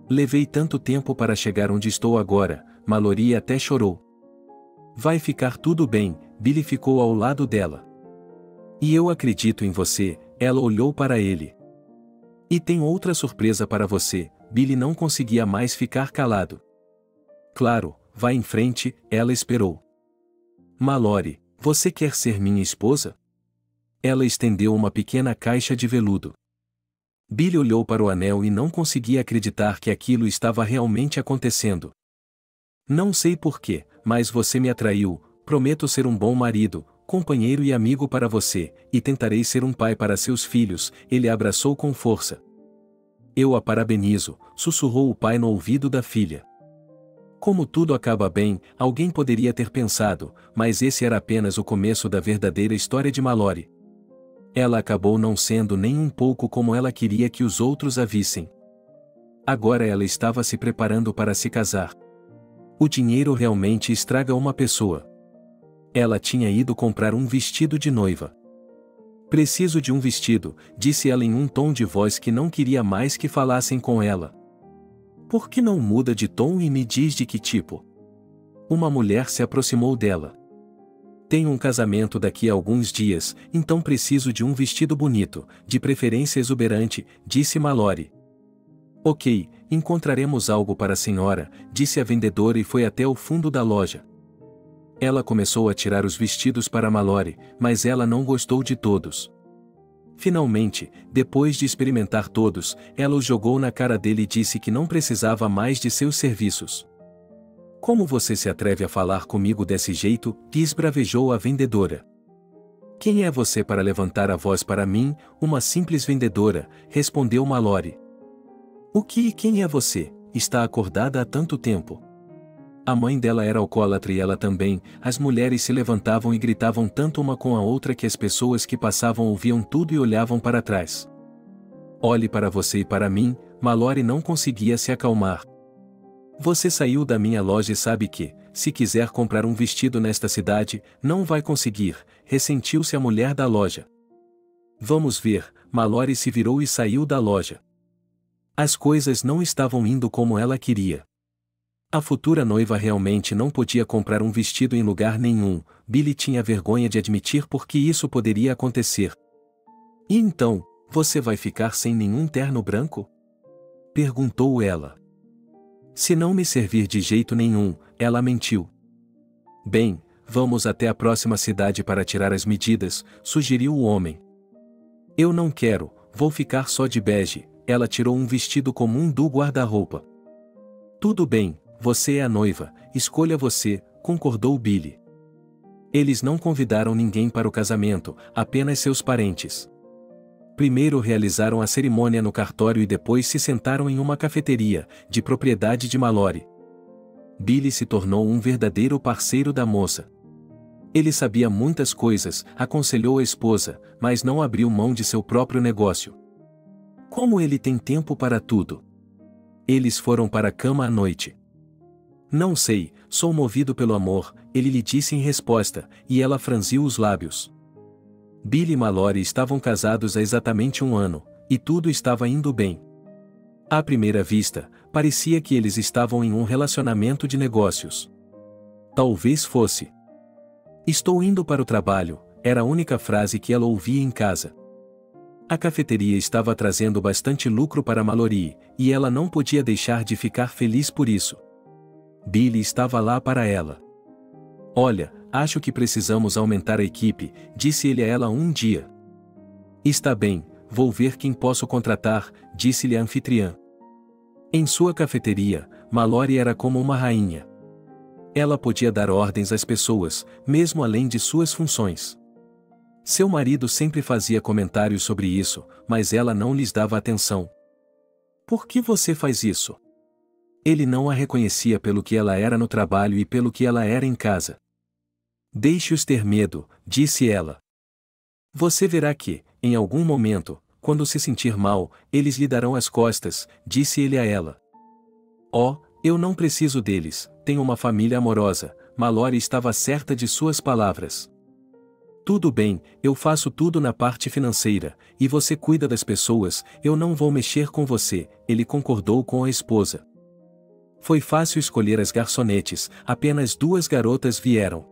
Levei tanto tempo para chegar onde estou agora, Mallory até chorou. Vai ficar tudo bem, Billy ficou ao lado dela. E eu acredito em você, ela olhou para ele. E tem outra surpresa para você, Billy não conseguia mais ficar calado. Claro, vá em frente, ela esperou. Mallory, você quer ser minha esposa? Ela estendeu uma pequena caixa de veludo. Billy olhou para o anel e não conseguia acreditar que aquilo estava realmente acontecendo. Não sei porquê, mas você me atraiu, prometo ser um bom marido, companheiro e amigo para você, e tentarei ser um pai para seus filhos, ele a abraçou com força. Eu a parabenizo, sussurrou o pai no ouvido da filha. Como tudo acaba bem, alguém poderia ter pensado, mas esse era apenas o começo da verdadeira história de Mallory. Ela acabou não sendo nem um pouco como ela queria que os outros a vissem. Agora ela estava se preparando para se casar. O dinheiro realmente estraga uma pessoa. Ela tinha ido comprar um vestido de noiva. Preciso de um vestido, disse ela em um tom de voz que não queria mais que falassem com ela. Por que não muda de tom e me diz de que tipo? Uma mulher se aproximou dela. Tenho um casamento daqui a alguns dias, então preciso de um vestido bonito, de preferência exuberante, disse Mallory. Ok, encontraremos algo para a senhora, disse a vendedora e foi até o fundo da loja. Ela começou a tirar os vestidos para Mallory, mas ela não gostou de todos. Finalmente, depois de experimentar todos, ela os jogou na cara dele e disse que não precisava mais de seus serviços. Como você se atreve a falar comigo desse jeito? Esbravejou a vendedora. Quem é você para levantar a voz para mim, uma simples vendedora, respondeu Mallory. O que e quem é você? Está acordada há tanto tempo. A mãe dela era alcoólatra e ela também, as mulheres se levantavam e gritavam tanto uma com a outra que as pessoas que passavam ouviam tudo e olhavam para trás. Olhe para você e para mim, Mallory não conseguia se acalmar. Você saiu da minha loja e sabe que, se quiser comprar um vestido nesta cidade, não vai conseguir, ressentiu-se a mulher da loja. Vamos ver, Mallory se virou e saiu da loja. As coisas não estavam indo como ela queria. A futura noiva realmente não podia comprar um vestido em lugar nenhum, Billy tinha vergonha de admitir porque isso poderia acontecer. E então, você vai ficar sem nenhum terno branco? Perguntou ela. Se não me servir de jeito nenhum, ela mentiu. Bem, vamos até a próxima cidade para tirar as medidas, sugeriu o homem. Eu não quero, vou ficar só de bege, ela tirou um vestido comum do guarda-roupa. Tudo bem. Você é a noiva, escolha você, concordou Billy. Eles não convidaram ninguém para o casamento, apenas seus parentes. Primeiro realizaram a cerimônia no cartório e depois se sentaram em uma cafeteria, de propriedade de Mallory. Billy se tornou um verdadeiro parceiro da moça. Ele sabia muitas coisas, aconselhou a esposa, mas não abriu mão de seu próprio negócio. Como ele tem tempo para tudo? Eles foram para a cama à noite. Não sei, sou movido pelo amor, ele lhe disse em resposta, e ela franziu os lábios. Billy e Mallory estavam casados há exatamente 1 ano, e tudo estava indo bem. À primeira vista, Parecia que eles estavam em um relacionamento de negócios. Talvez fosse. Estou indo para o trabalho, era a única frase que ela ouvia em casa. A cafeteria estava trazendo bastante lucro para Mallory, e ela não podia deixar de ficar feliz por isso. Billy estava lá para ela. Olha, acho que precisamos aumentar a equipe, disse ele a ela um dia. Está bem, vou ver quem posso contratar, disse-lhe a anfitriã. Em sua cafeteria, Mallory era como uma rainha. Ela podia dar ordens às pessoas, mesmo além de suas funções. Seu marido sempre fazia comentários sobre isso, mas ela não lhes dava atenção. Por que você faz isso? Ele não a reconhecia pelo que ela era no trabalho e pelo que ela era em casa. Deixe-os ter medo, disse ela. Você verá que, em algum momento, quando se sentir mal, eles lhe darão as costas, disse ele a ela. Oh, eu não preciso deles, tenho uma família amorosa, Mallory estava certa de suas palavras. Tudo bem, eu faço tudo na parte financeira, e você cuida das pessoas, eu não vou mexer com você, ele concordou com a esposa. Foi fácil escolher as garçonetes, apenas 2 garotas vieram.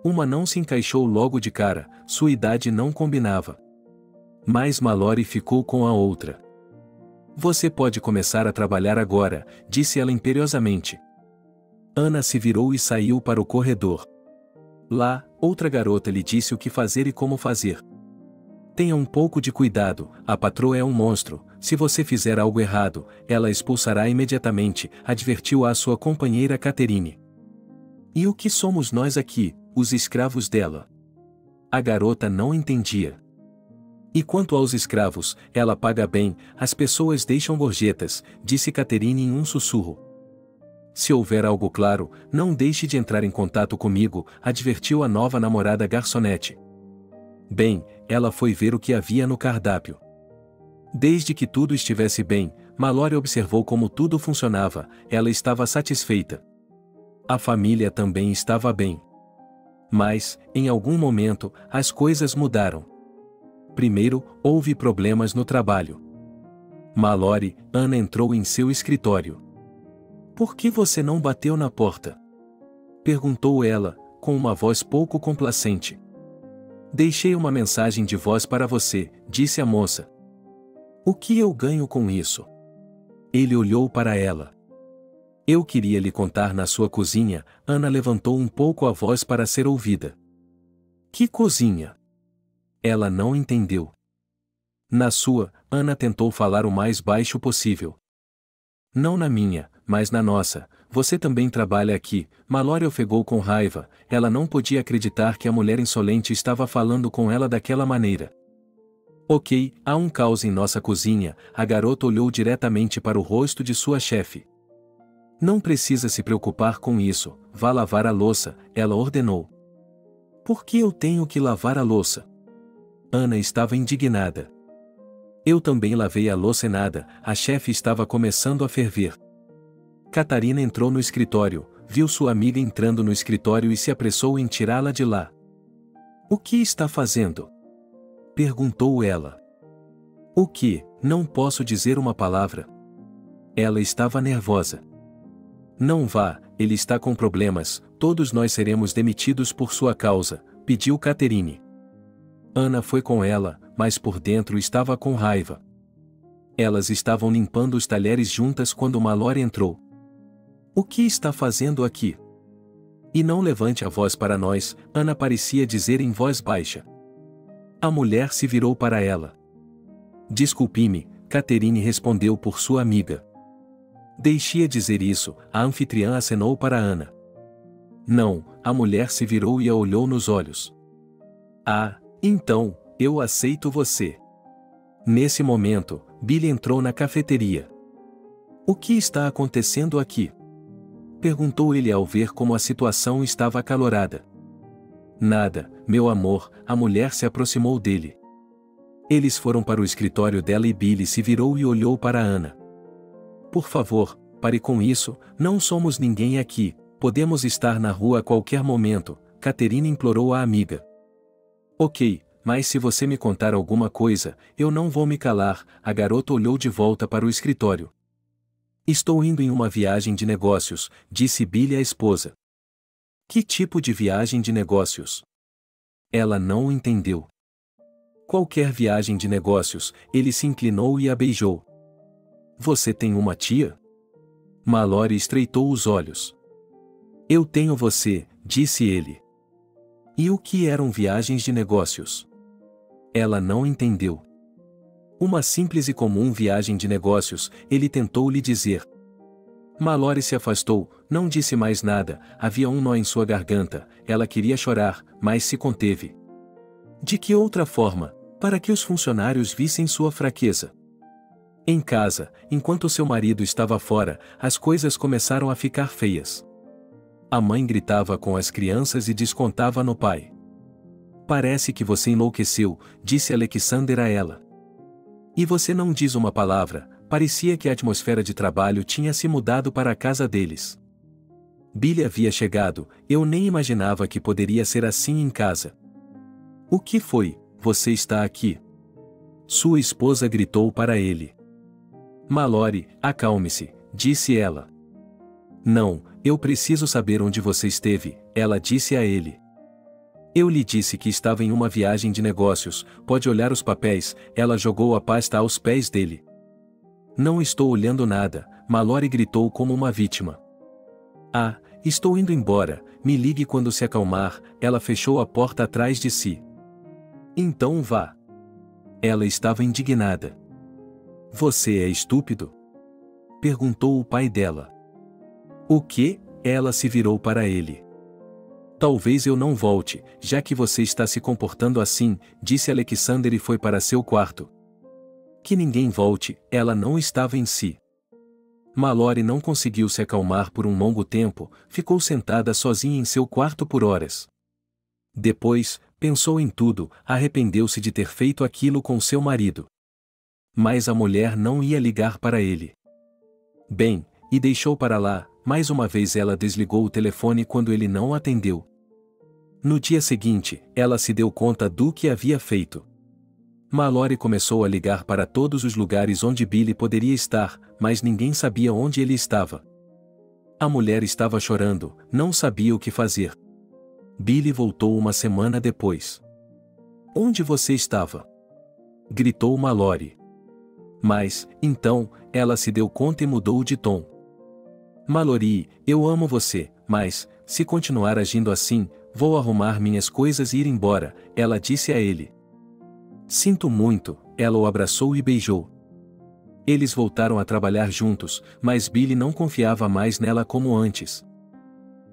Uma não se encaixou logo de cara, sua idade não combinava. Mas Mallory ficou com a outra. Você pode começar a trabalhar agora, disse ela imperiosamente. Ana se virou e saiu para o corredor. Lá, outra garota lhe disse o que fazer e como fazer. Tenha um pouco de cuidado, a patroa é um monstro, se você fizer algo errado, ela expulsará imediatamente, advertiu a sua companheira Catherine. E o que somos nós aqui, os escravos dela? A garota não entendia. E quanto aos escravos, ela paga bem, as pessoas deixam gorjetas, disse Catherine em um sussurro. Se houver algo claro, não deixe de entrar em contato comigo, advertiu a nova namorada garçonete. Bem, ela foi ver o que havia no cardápio. Desde que tudo estivesse bem, Mallory observou como tudo funcionava, ela estava satisfeita. A família também estava bem. Mas, em algum momento, as coisas mudaram. Primeiro, houve problemas no trabalho. Mallory, Ana entrou em seu escritório. Por que você não bateu na porta? Perguntou ela, com uma voz pouco complacente. Deixei uma mensagem de voz para você, disse a moça. O que eu ganho com isso? Ele olhou para ela. Eu queria lhe contar na sua cozinha, Ana levantou um pouco a voz para ser ouvida. Que cozinha? Ela não entendeu. Na sua, Ana tentou falar o mais baixo possível. Não na minha, mas na nossa, você também trabalha aqui, Mallory ofegou com raiva, ela não podia acreditar que a mulher insolente estava falando com ela daquela maneira. Ok, há um caos em nossa cozinha, a garota olhou diretamente para o rosto de sua chefe. Não precisa se preocupar com isso, vá lavar a louça, ela ordenou. Por que eu tenho que lavar a louça? Ana estava indignada. Eu também lavei a louça e nada, a chefe estava começando a ferver. Catarina entrou no escritório, viu sua amiga entrando no escritório e se apressou em tirá-la de lá. O que está fazendo? Perguntou ela. O que? Não posso dizer uma palavra. Ela estava nervosa. Não vá, ele está com problemas, todos nós seremos demitidos por sua causa, pediu Catherine. Ana foi com ela, mas por dentro estava com raiva. Elas estavam limpando os talheres juntas quando Mallory entrou. O que está fazendo aqui? E não levante a voz para nós, Ana parecia dizer em voz baixa. A mulher se virou para ela. Desculpe-me, Catherine respondeu por sua amiga. Deixe-a dizer isso, a anfitriã acenou para Ana. Não, a mulher se virou e a olhou nos olhos. Ah, então, eu aceito você. Nesse momento, Billy entrou na cafeteria. O que está acontecendo aqui? Perguntou ele ao ver como a situação estava acalorada. Nada, meu amor, a mulher se aproximou dele. Eles foram para o escritório dela e Billy se virou e olhou para Ana. Por favor, pare com isso, não somos ninguém aqui, podemos estar na rua a qualquer momento, Catherine implorou à amiga. Ok, mas se você me contar alguma coisa, eu não vou me calar, a garota olhou de volta para o escritório. Estou indo em uma viagem de negócios, disse Billy à esposa. Que tipo de viagem de negócios? Ela não o entendeu. Qualquer viagem de negócios, ele se inclinou e a beijou. Você tem uma tia? Mallory estreitou os olhos. Eu tenho você, disse ele. E o que eram viagens de negócios? Ela não entendeu. Uma simples e comum viagem de negócios, ele tentou lhe dizer. Mallory se afastou, não disse mais nada, havia um nó em sua garganta, ela queria chorar, mas se conteve. De que outra forma, para que os funcionários vissem sua fraqueza? Em casa, enquanto seu marido estava fora, as coisas começaram a ficar feias. A mãe gritava com as crianças e descontava no pai. Parece que você enlouqueceu, disse Alexander a ela. E você não diz uma palavra, parecia que a atmosfera de trabalho tinha se mudado para a casa deles. Billy havia chegado, eu nem imaginava que poderia ser assim em casa. O que foi, você está aqui? Sua esposa gritou para ele. Mallory, acalme-se, disse ela. Não, eu preciso saber onde você esteve, ela disse a ele. Eu lhe disse que estava em uma viagem de negócios, pode olhar os papéis, ela jogou a pasta aos pés dele. Não estou olhando nada, Mallory gritou como uma vítima. Ah, estou indo embora, me ligue quando se acalmar, ela fechou a porta atrás de si. Então vá. Ela estava indignada. Você é estúpido? Perguntou o pai dela. O quê? Ela se virou para ele. Talvez eu não volte, já que você está se comportando assim, disse Alexander e foi para seu quarto. Que ninguém volte, ela não estava em si. Mallory não conseguiu se acalmar por um longo tempo, ficou sentada sozinha em seu quarto por horas. Depois, pensou em tudo, arrependeu-se de ter feito aquilo com seu marido. Mas a mulher não ia ligar para ele. Bem, e deixou para lá, mais uma vez ela desligou o telefone quando ele não atendeu. No dia seguinte, ela se deu conta do que havia feito. Mallory começou a ligar para todos os lugares onde Billy poderia estar, mas ninguém sabia onde ele estava. A mulher estava chorando, não sabia o que fazer. Billy voltou uma semana depois. Onde você estava? Gritou Mallory. Mas, então, ela se deu conta e mudou de tom. Mallory, eu amo você, mas, se continuar agindo assim, vou arrumar minhas coisas e ir embora, ela disse a ele. Sinto muito, ela o abraçou e beijou. Eles voltaram a trabalhar juntos, mas Billy não confiava mais nela como antes.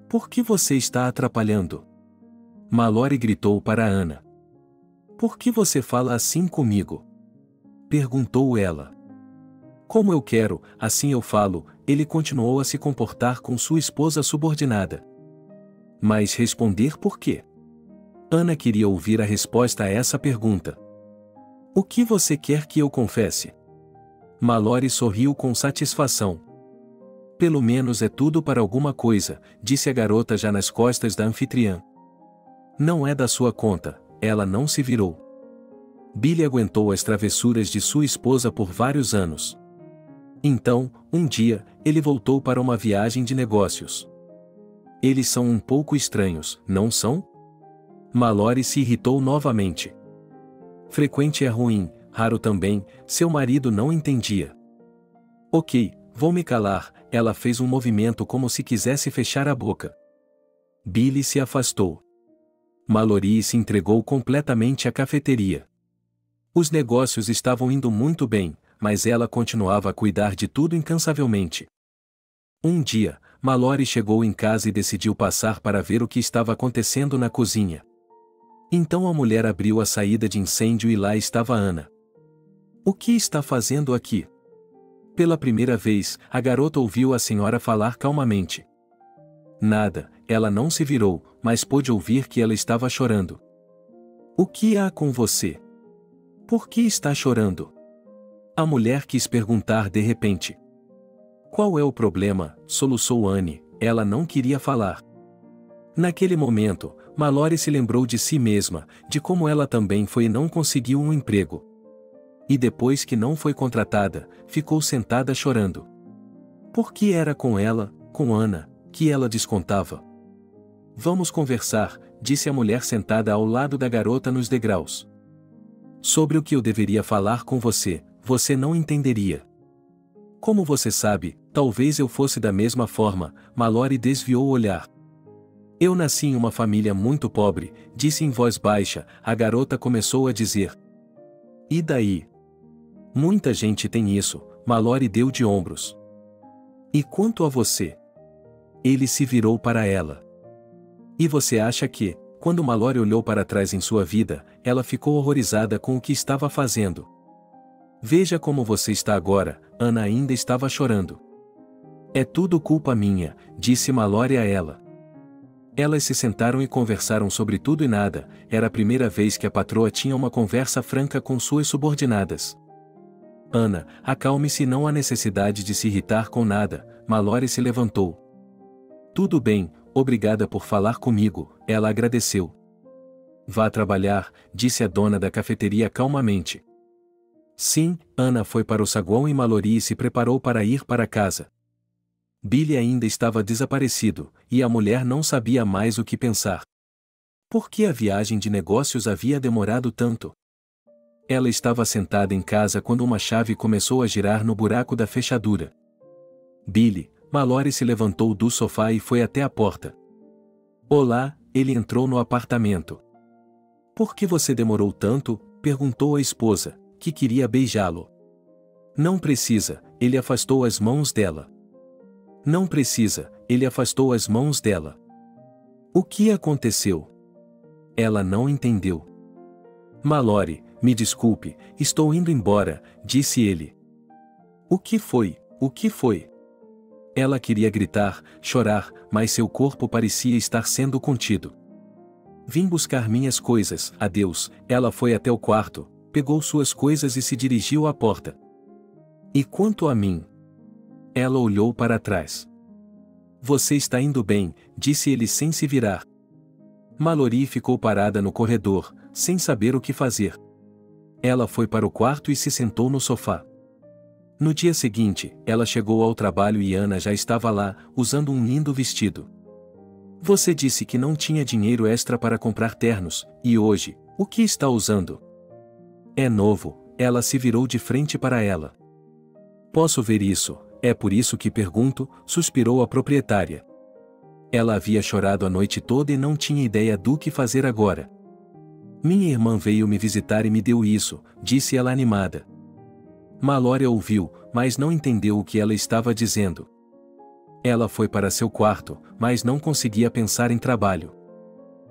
Por que você está atrapalhando? Mallory gritou para Ana. Por que você fala assim comigo? Perguntou ela. Como eu quero, assim eu falo, ele continuou a se comportar com sua esposa subordinada. Mas responder por quê? Ana queria ouvir a resposta a essa pergunta. O que você quer que eu confesse? Mallory sorriu com satisfação. Pelo menos é tudo para alguma coisa, disse a garota já nas costas da anfitriã. Não é da sua conta, ela não se virou. Billy aguentou as travessuras de sua esposa por vários anos. Então, um dia, ele voltou para uma viagem de negócios. Eles são um pouco estranhos, não são? Mallory se irritou novamente. Frequente é ruim, raro também, seu marido não entendia. Ok, vou me calar, ela fez um movimento como se quisesse fechar a boca. Billy se afastou. Mallory se entregou completamente à cafeteria. Os negócios estavam indo muito bem, mas ela continuava a cuidar de tudo incansavelmente. Um dia, Mallory chegou em casa e decidiu passar para ver o que estava acontecendo na cozinha. Então a mulher abriu a saída de incêndio e lá estava Ana. O que está fazendo aqui? Pela primeira vez, a garota ouviu a senhora falar calmamente. Nada, ela não se virou, mas pôde ouvir que ela estava chorando. O que há com você? Por que está chorando? A mulher quis perguntar de repente. Qual é o problema? Soluçou Anne, ela não queria falar. Naquele momento, Mallory se lembrou de si mesma, de como ela também foi e não conseguiu um emprego. E depois que não foi contratada, ficou sentada chorando. Por que era com ela, com Ana, que ela descontava? Vamos conversar, disse a mulher sentada ao lado da garota nos degraus. Sobre o que eu deveria falar com você, você não entenderia. Como você sabe, talvez eu fosse da mesma forma, Mallory desviou o olhar. Eu nasci em uma família muito pobre, disse em voz baixa, a garota começou a dizer. E daí? Muita gente tem isso, Mallory deu de ombros. E quanto a você? Ele se virou para ela. E você acha que, quando Mallory olhou para trás em sua vida, ela ficou horrorizada com o que estava fazendo? Veja como você está agora, Ana ainda estava chorando. É tudo culpa minha, disse Mallory a ela. Elas se sentaram e conversaram sobre tudo e nada, era a primeira vez que a patroa tinha uma conversa franca com suas subordinadas. Ana, acalme-se, não há necessidade de se irritar com nada, Mallory se levantou. Tudo bem, obrigada por falar comigo, ela agradeceu. Vá trabalhar, disse a dona da cafeteria calmamente. Sim, Ana foi para o saguão e Mallory se preparou para ir para casa. Billy ainda estava desaparecido, e a mulher não sabia mais o que pensar. Por que a viagem de negócios havia demorado tanto? Ela estava sentada em casa quando uma chave começou a girar no buraco da fechadura. Billy, Mallory se levantou do sofá e foi até a porta. Olá, ele entrou no apartamento. Por que você demorou tanto? Perguntou a esposa, que queria beijá-lo. Não precisa, ele afastou as mãos dela. Não precisa, ele afastou as mãos dela. O que aconteceu? Ela não entendeu. Mallory, me desculpe, estou indo embora, disse ele. O que foi? O que foi? Ela queria gritar, chorar, mas seu corpo parecia estar sendo contido. Vim buscar minhas coisas, adeus. Ela foi até o quarto, pegou suas coisas e se dirigiu à porta. E quanto a mim? Ela olhou para trás. Você está indo bem, disse ele sem se virar. Mallory ficou parada no corredor, sem saber o que fazer. Ela foi para o quarto e se sentou no sofá. No dia seguinte, ela chegou ao trabalho e Ana já estava lá, usando um lindo vestido. Você disse que não tinha dinheiro extra para comprar ternos, e hoje, o que está usando? É novo, ela se virou de frente para ela. Posso ver isso, é por isso que pergunto, suspirou a proprietária. Ela havia chorado a noite toda e não tinha ideia do que fazer agora. Minha irmã veio me visitar e me deu isso, disse ela animada. Mallory ouviu, mas não entendeu o que ela estava dizendo. Ela foi para seu quarto, mas não conseguia pensar em trabalho.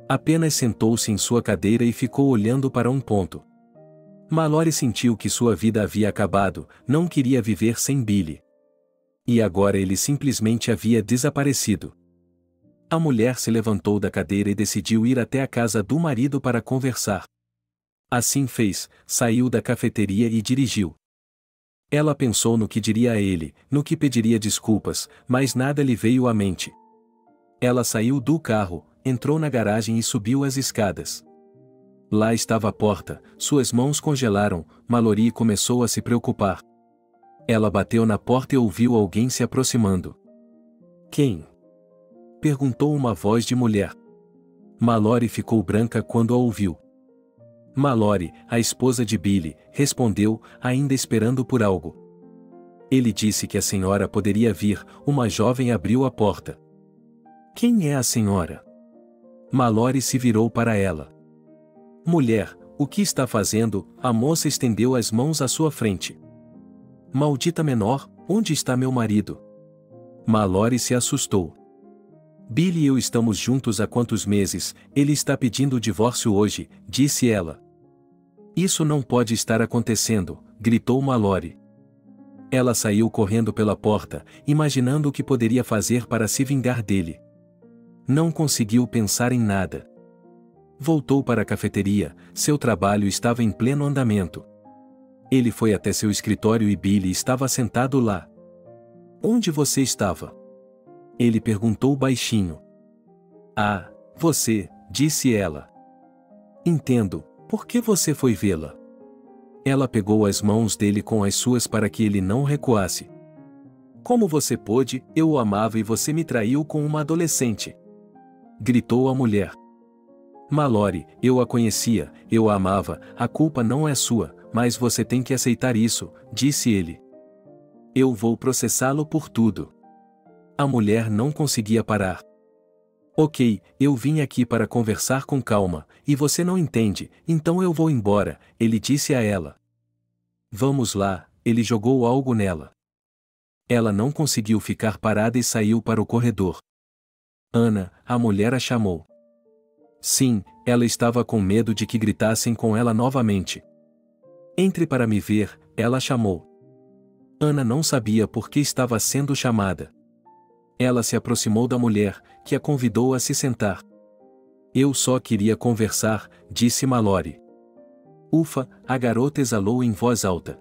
Apenas sentou-se em sua cadeira e ficou olhando para um ponto. Mallory sentiu que sua vida havia acabado, não queria viver sem Billy. E agora ele simplesmente havia desaparecido. A mulher se levantou da cadeira e decidiu ir até a casa do marido para conversar. Assim fez, saiu da cafeteria e dirigiu. Ela pensou no que diria a ele, no que pediria desculpas, mas nada lhe veio à mente. Ela saiu do carro, entrou na garagem e subiu as escadas. Lá estava a porta, suas mãos congelaram, Mallory começou a se preocupar. Ela bateu na porta e ouviu alguém se aproximando. Quem? Perguntou uma voz de mulher. Mallory ficou branca quando a ouviu. Mallory, a esposa de Billy, respondeu, ainda esperando por algo. Ele disse que a senhora poderia vir, uma jovem abriu a porta. Quem é a senhora? Mallory se virou para ela. Mulher, o que está fazendo? A moça estendeu as mãos à sua frente. Maldita menor, onde está meu marido? Mallory se assustou. Billy e eu estamos juntos há quantos meses, ele está pedindo o divórcio hoje, disse ela. Isso não pode estar acontecendo, gritou Mallory. Ela saiu correndo pela porta, imaginando o que poderia fazer para se vingar dele. Não conseguiu pensar em nada. Voltou para a cafeteria, seu trabalho estava em pleno andamento. Ele foi até seu escritório e Billy estava sentado lá. Onde você estava? Ele perguntou baixinho. Ah, você, disse ela. Entendo, por que você foi vê-la? Ela pegou as mãos dele com as suas para que ele não recuasse. Como você pôde? Eu o amava e você me traiu com uma adolescente. Gritou a mulher. Mallory, eu a conhecia, eu a amava, a culpa não é sua, mas você tem que aceitar isso, disse ele. Eu vou processá-lo por tudo. A mulher não conseguia parar. Ok, eu vim aqui para conversar com calma, e você não entende, então eu vou embora, ele disse a ela. Vamos lá, ele jogou algo nela. Ela não conseguiu ficar parada e saiu para o corredor. Ana, a mulher a chamou. Sim, ela estava com medo de que gritassem com ela novamente. Entre para me ver, ela chamou. Ana não sabia por que estava sendo chamada. Ela se aproximou da mulher, que a convidou a se sentar. Eu só queria conversar, disse Mallory. Ufa, a garota exalou em voz alta.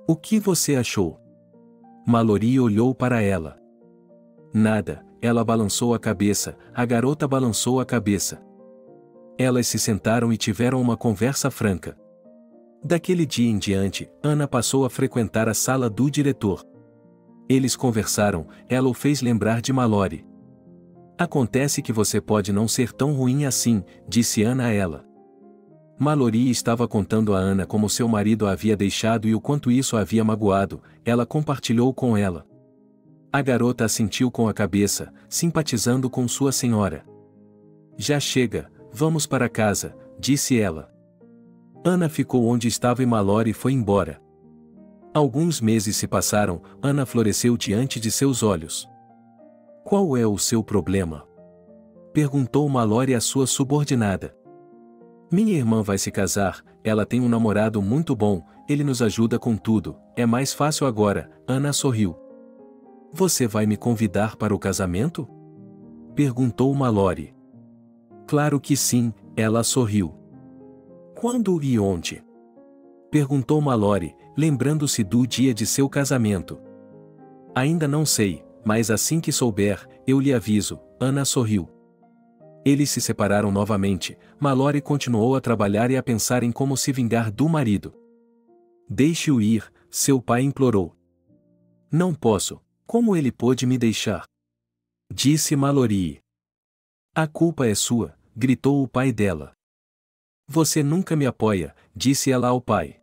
O que você achou? Mallory olhou para ela. Nada, ela balançou a cabeça, a garota balançou a cabeça. Elas se sentaram e tiveram uma conversa franca. Daquele dia em diante, Ana passou a frequentar a sala do diretor. Eles conversaram, ela o fez lembrar de Mallory. Acontece que você pode não ser tão ruim assim, disse Ana a ela. Mallory estava contando a Ana como seu marido a havia deixado e o quanto isso a havia magoado, ela compartilhou com ela. A garota assentiu com a cabeça, simpatizando com sua senhora. Já chega, vamos para casa, disse ela. Ana ficou onde estava e Mallory foi embora. Alguns meses se passaram, Ana floresceu diante de seus olhos. Qual é o seu problema? Perguntou Mallory à sua subordinada. Minha irmã vai se casar, ela tem um namorado muito bom, ele nos ajuda com tudo, é mais fácil agora, Ana sorriu. Você vai me convidar para o casamento? Perguntou Mallory. Claro que sim, ela sorriu. Quando e onde? Perguntou Mallory, lembrando-se do dia de seu casamento. Ainda não sei, mas assim que souber, eu lhe aviso, Ana sorriu. Eles se separaram novamente, Mallory continuou a trabalhar e a pensar em como se vingar do marido. Deixe-o ir, seu pai implorou. Não posso, como ele pôde me deixar? Disse Mallory. A culpa é sua, gritou o pai dela. Você nunca me apoia, disse ela ao pai.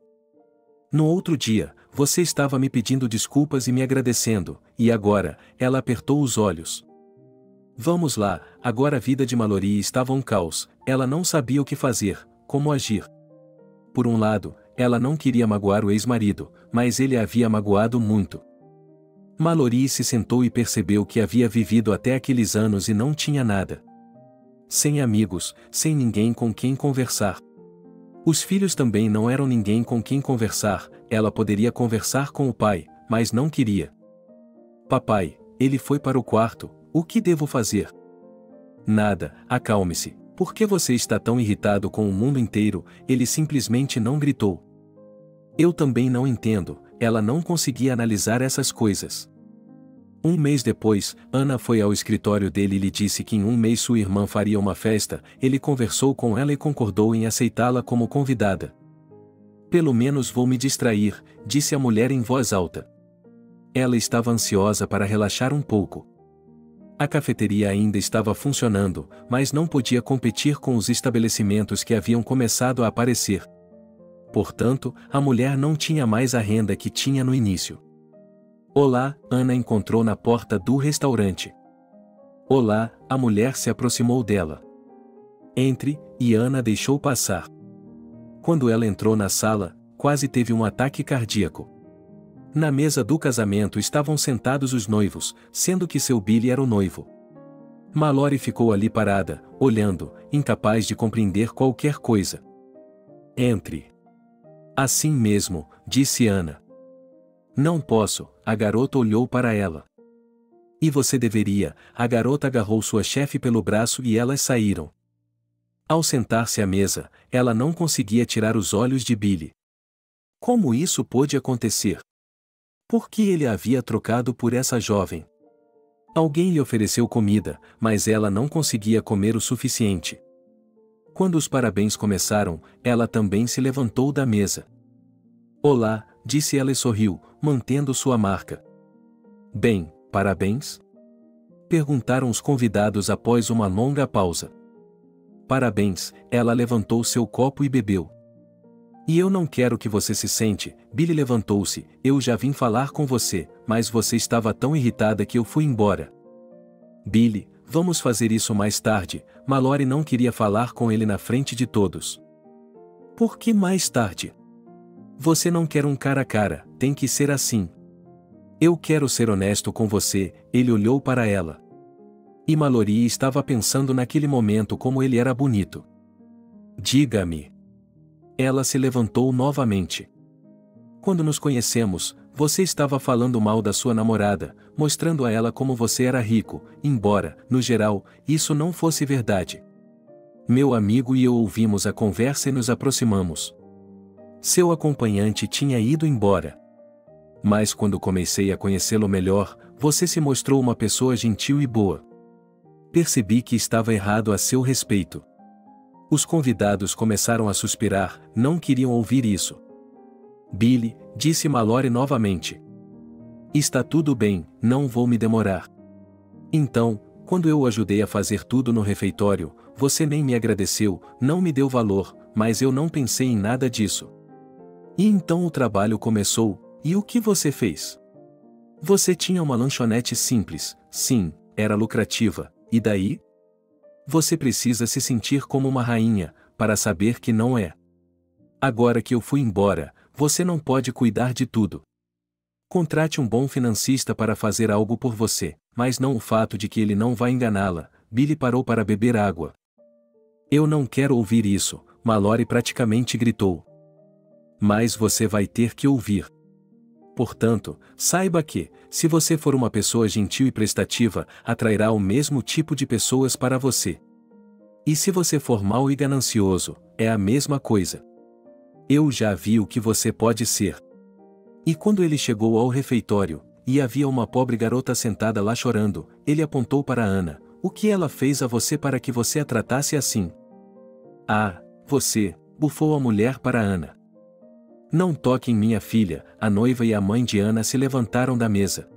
No outro dia, você estava me pedindo desculpas e me agradecendo, e agora, ela apertou os olhos. Vamos lá, agora a vida de Mallory estava um caos, ela não sabia o que fazer, como agir. Por um lado, ela não queria magoar o ex-marido, mas ele a havia magoado muito. Mallory se sentou e percebeu que havia vivido até aqueles anos e não tinha nada. Sem amigos, sem ninguém com quem conversar. Os filhos também não eram ninguém com quem conversar, ela poderia conversar com o pai, mas não queria. Papai, ele foi para o quarto, o que devo fazer? Nada, acalme-se, por que você está tão irritado com o mundo inteiro? Ele simplesmente não gritou. Eu também não entendo, ela não conseguia analisar essas coisas. Um mês depois, Ana foi ao escritório dele e lhe disse que em um mês sua irmã faria uma festa, ele conversou com ela e concordou em aceitá-la como convidada. Pelo menos vou me distrair, disse a mulher em voz alta. Ela estava ansiosa para relaxar um pouco. A cafeteria ainda estava funcionando, mas não podia competir com os estabelecimentos que haviam começado a aparecer. Portanto, a mulher não tinha mais a renda que tinha no início. Olá, Ana encontrou na porta do restaurante. Olá, a mulher se aproximou dela. Entre, e Ana deixou passar. Quando ela entrou na sala, quase teve um ataque cardíaco. Na mesa do casamento estavam sentados os noivos, sendo que seu Billy era o noivo. Mallory ficou ali parada, olhando, incapaz de compreender qualquer coisa. Entre. Assim mesmo, disse Ana. Não posso, a garota olhou para ela. E você deveria, a garota agarrou sua chefe pelo braço e elas saíram. Ao sentar-se à mesa, ela não conseguia tirar os olhos de Billy. Como isso pôde acontecer? Por que ele a havia trocado por essa jovem? Alguém lhe ofereceu comida, mas ela não conseguia comer o suficiente. Quando os parabéns começaram, ela também se levantou da mesa. Olá, disse ela e sorriu, mantendo sua marca. Bem, parabéns? Perguntaram os convidados após uma longa pausa. Parabéns, ela levantou seu copo e bebeu. E eu não quero que você se sente, Billy levantou-se, eu já vim falar com você, mas você estava tão irritada que eu fui embora. Billy, vamos fazer isso mais tarde, Mallory não queria falar com ele na frente de todos. Por que mais tarde? Você não quer um cara a cara, tem que ser assim. Eu quero ser honesto com você, ele olhou para ela. E Mallory estava pensando naquele momento como ele era bonito. Diga-me. Ela se levantou novamente. Quando nos conhecemos, você estava falando mal da sua namorada, mostrando a ela como você era rico, embora, no geral, isso não fosse verdade. Meu amigo e eu ouvimos a conversa e nos aproximamos. Seu acompanhante tinha ido embora. Mas quando comecei a conhecê-lo melhor, você se mostrou uma pessoa gentil e boa. Percebi que estava errado a seu respeito. Os convidados começaram a suspirar, não queriam ouvir isso. Billy, disse Mallory novamente. Está tudo bem, não vou me demorar. Então, quando eu o ajudei a fazer tudo no refeitório, você nem me agradeceu, não me deu valor, mas eu não pensei em nada disso. E então o trabalho começou, e o que você fez? Você tinha uma lanchonete simples, sim, era lucrativa, e daí? Você precisa se sentir como uma rainha, para saber que não é. Agora que eu fui embora, você não pode cuidar de tudo. Contrate um bom financista para fazer algo por você, mas não o fato de que ele não vai enganá-la. Billy parou para beber água. Eu não quero ouvir isso, Mallory praticamente gritou. Mas você vai ter que ouvir. Portanto, saiba que, se você for uma pessoa gentil e prestativa, atrairá o mesmo tipo de pessoas para você. E se você for mau e ganancioso, é a mesma coisa. Eu já vi o que você pode ser. E quando ele chegou ao refeitório, e havia uma pobre garota sentada lá chorando, ele apontou para Ana. O que ela fez a você para que você a tratasse assim? Ah, você, bufou a mulher para Ana. Não toque em minha filha, a noiva e a mãe de Ana se levantaram da mesa.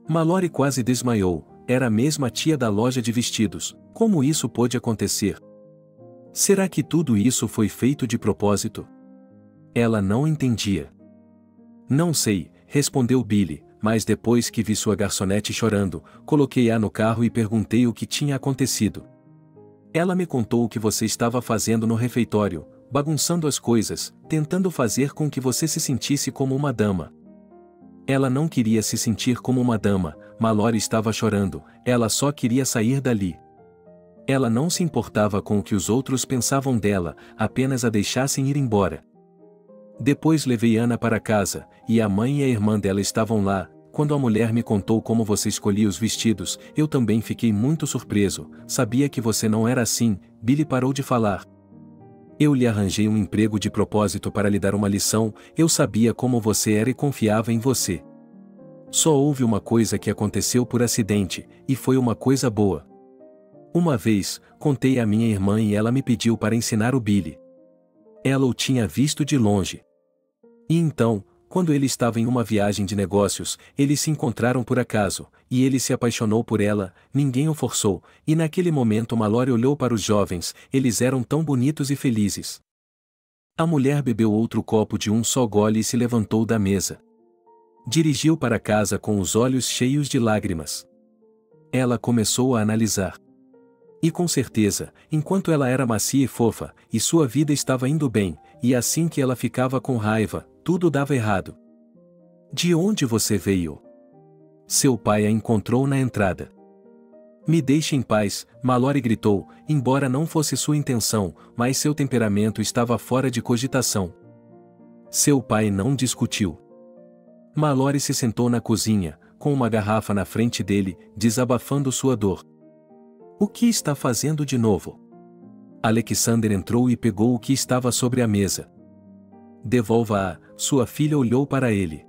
Mallory quase desmaiou, era a mesma tia da loja de vestidos, como isso pôde acontecer? Será que tudo isso foi feito de propósito? Ela não entendia. Não sei, respondeu Billy, mas depois que vi sua garçonete chorando, coloquei-a no carro e perguntei o que tinha acontecido. Ela me contou o que você estava fazendo no refeitório, bagunçando as coisas, tentando fazer com que você se sentisse como uma dama. Ela não queria se sentir como uma dama, Mallory estava chorando, ela só queria sair dali. Ela não se importava com o que os outros pensavam dela, apenas a deixassem ir embora. Depois levei Ana para casa, e a mãe e a irmã dela estavam lá. Quando a mulher me contou como você escolhia os vestidos, eu também fiquei muito surpreso, sabia que você não era assim. Billy parou de falar. Eu lhe arranjei um emprego de propósito para lhe dar uma lição, eu sabia como você era e confiava em você. Só houve uma coisa que aconteceu por acidente, e foi uma coisa boa. Uma vez, contei à minha irmã e ela me pediu para ensinar o Billy. Ela o tinha visto de longe. E então, quando ele estava em uma viagem de negócios, eles se encontraram por acaso, e ele se apaixonou por ela, ninguém o forçou, e naquele momento Mallory olhou para os jovens, eles eram tão bonitos e felizes. A mulher bebeu outro copo de um só gole e se levantou da mesa. Dirigiu para casa com os olhos cheios de lágrimas. Ela começou a analisar. E com certeza, enquanto ela era macia e fofa, e sua vida estava indo bem, e assim que ela ficava com raiva, tudo dava errado. De onde você veio? Seu pai a encontrou na entrada. Me deixe em paz, Mallory gritou, embora não fosse sua intenção, mas seu temperamento estava fora de cogitação. Seu pai não discutiu. Mallory se sentou na cozinha, com uma garrafa na frente dele, desabafando sua dor. O que está fazendo de novo? Alexander entrou e pegou o que estava sobre a mesa. Devolva-a, sua filha olhou para ele.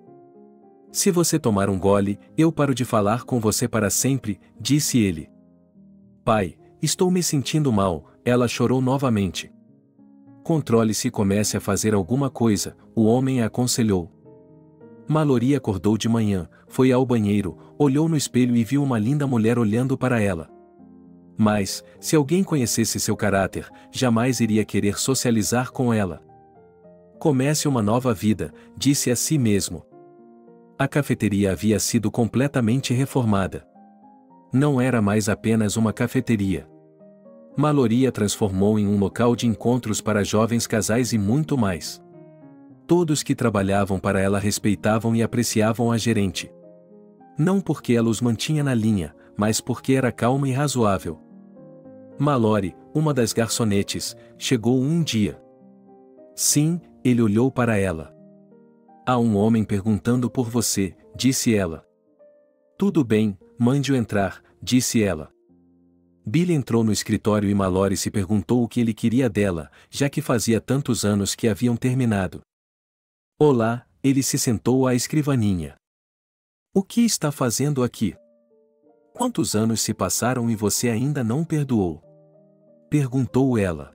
Se você tomar um gole, eu paro de falar com você para sempre, disse ele. Pai, estou me sentindo mal, ela chorou novamente. Controle-se e comece a fazer alguma coisa, o homem a aconselhou. Mallory acordou de manhã, foi ao banheiro, olhou no espelho e viu uma linda mulher olhando para ela. Mas, se alguém conhecesse seu caráter, jamais iria querer socializar com ela. Comece uma nova vida, disse a si mesmo. A cafeteria havia sido completamente reformada. Não era mais apenas uma cafeteria. Mallory a transformou em um local de encontros para jovens casais e muito mais. Todos que trabalhavam para ela respeitavam e apreciavam a gerente. Não porque ela os mantinha na linha, mas porque era calma e razoável. Mallory, uma das garçonetes, chegou um dia. Sim, ele olhou para ela. Há um homem perguntando por você, disse ela. Tudo bem, mande-o entrar, disse ela. Billy entrou no escritório e Mallory se perguntou o que ele queria dela, já que fazia tantos anos que haviam terminado. Olá, ele se sentou à escrivaninha. O que está fazendo aqui? Quantos anos se passaram e você ainda não perdoou? Perguntou ela.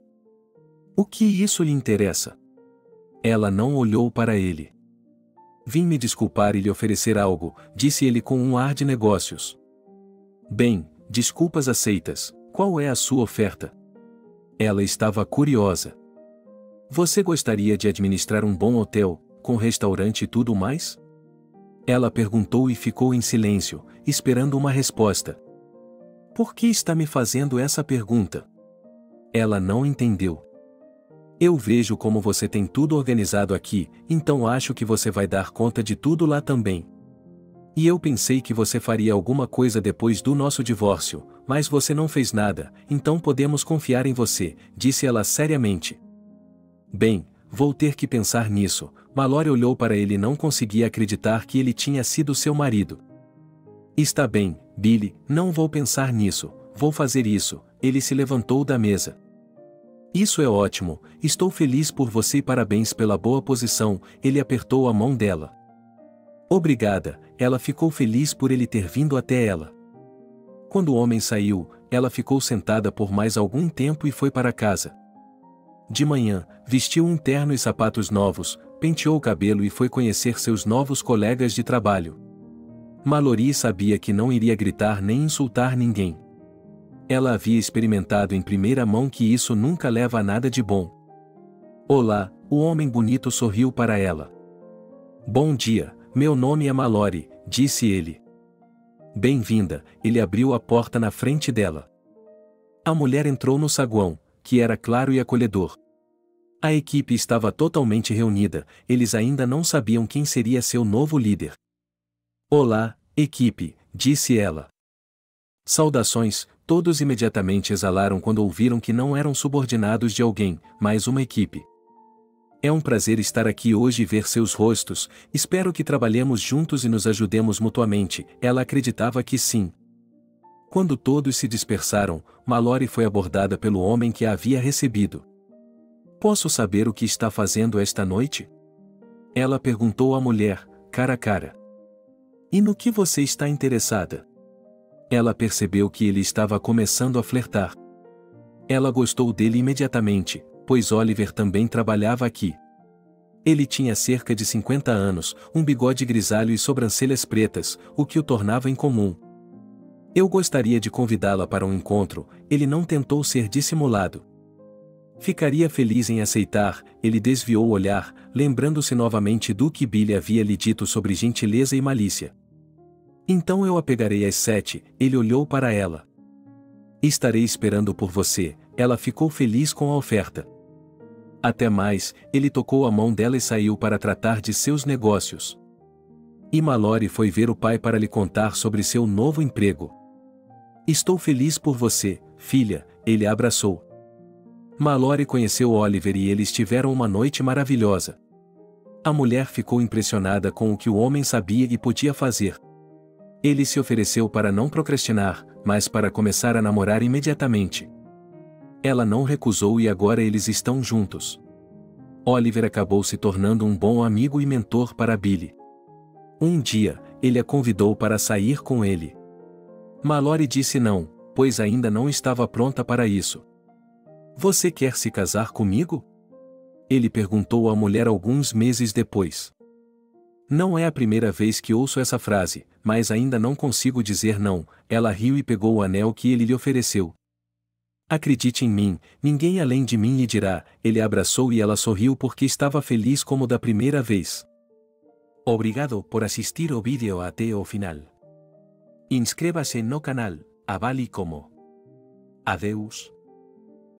O que isso lhe interessa? Ela não olhou para ele. Vim me desculpar e lhe oferecer algo, disse ele com um ar de negócios. Bem, desculpas aceitas, qual é a sua oferta? Ela estava curiosa. Você gostaria de administrar um bom hotel, com restaurante e tudo mais? Ela perguntou e ficou em silêncio, esperando uma resposta. Por que está me fazendo essa pergunta? Ela não entendeu. Eu vejo como você tem tudo organizado aqui, então acho que você vai dar conta de tudo lá também. E eu pensei que você faria alguma coisa depois do nosso divórcio, mas você não fez nada, então podemos confiar em você, disse ela seriamente. Bem, vou ter que pensar nisso. Mallory olhou para ele e não conseguia acreditar que ele tinha sido seu marido. Está bem, Billy, não vou pensar nisso, vou fazer isso. Ele se levantou da mesa. Isso é ótimo, estou feliz por você e parabéns pela boa posição, ele apertou a mão dela. Obrigada, ela ficou feliz por ele ter vindo até ela. Quando o homem saiu, ela ficou sentada por mais algum tempo e foi para casa. De manhã, vestiu um terno e sapatos novos, penteou o cabelo e foi conhecer seus novos colegas de trabalho. Mallory sabia que não iria gritar nem insultar ninguém. Ela havia experimentado em primeira mão que isso nunca leva a nada de bom. Olá, o homem bonito sorriu para ela. Bom dia, meu nome é Mallory, disse ele. Bem-vinda, ele abriu a porta na frente dela. A mulher entrou no saguão, que era claro e acolhedor. A equipe estava totalmente reunida, eles ainda não sabiam quem seria seu novo líder. Olá, equipe, disse ela. Saudações, todos imediatamente exalaram quando ouviram que não eram subordinados de alguém, mas uma equipe. É um prazer estar aqui hoje e ver seus rostos, espero que trabalhemos juntos e nos ajudemos mutuamente, ela acreditava que sim. Quando todos se dispersaram, Mallory foi abordada pelo homem que a havia recebido. Posso saber o que está fazendo esta noite? Ela perguntou à mulher, cara a cara. E no que você está interessada? Ela percebeu que ele estava começando a flertar. Ela gostou dele imediatamente, pois Oliver também trabalhava aqui. Ele tinha cerca de 50 anos, um bigode grisalho e sobrancelhas pretas, o que o tornava incomum. Eu gostaria de convidá-la para um encontro, ele não tentou ser dissimulado. Ficaria feliz em aceitar, ele desviou o olhar, lembrando-se novamente do que Billy havia lhe dito sobre gentileza e malícia. Então eu a pegarei às 7, ele olhou para ela. Estarei esperando por você, ela ficou feliz com a oferta. Até mais, ele tocou a mão dela e saiu para tratar de seus negócios. E Mallory foi ver o pai para lhe contar sobre seu novo emprego. Estou feliz por você, filha, ele a abraçou. Mallory conheceu Oliver e eles tiveram uma noite maravilhosa. A mulher ficou impressionada com o que o homem sabia e podia fazer. Ele se ofereceu para não procrastinar, mas para começar a namorar imediatamente. Ela não recusou e agora eles estão juntos. Oliver acabou se tornando um bom amigo e mentor para Billy. Um dia, ele a convidou para sair com ele. Mallory disse não, pois ainda não estava pronta para isso. Você quer se casar comigo? Ele perguntou à mulher alguns meses depois. Não é a primeira vez que ouço essa frase, mas ainda não consigo dizer não. Ela riu e pegou o anel que ele lhe ofereceu. Acredite em mim, ninguém além de mim lhe dirá. Ele a abraçou e ela sorriu porque estava feliz como da primeira vez. Obrigado por assistir o vídeo até o final. Inscreva-se no canal, avale como. Adeus.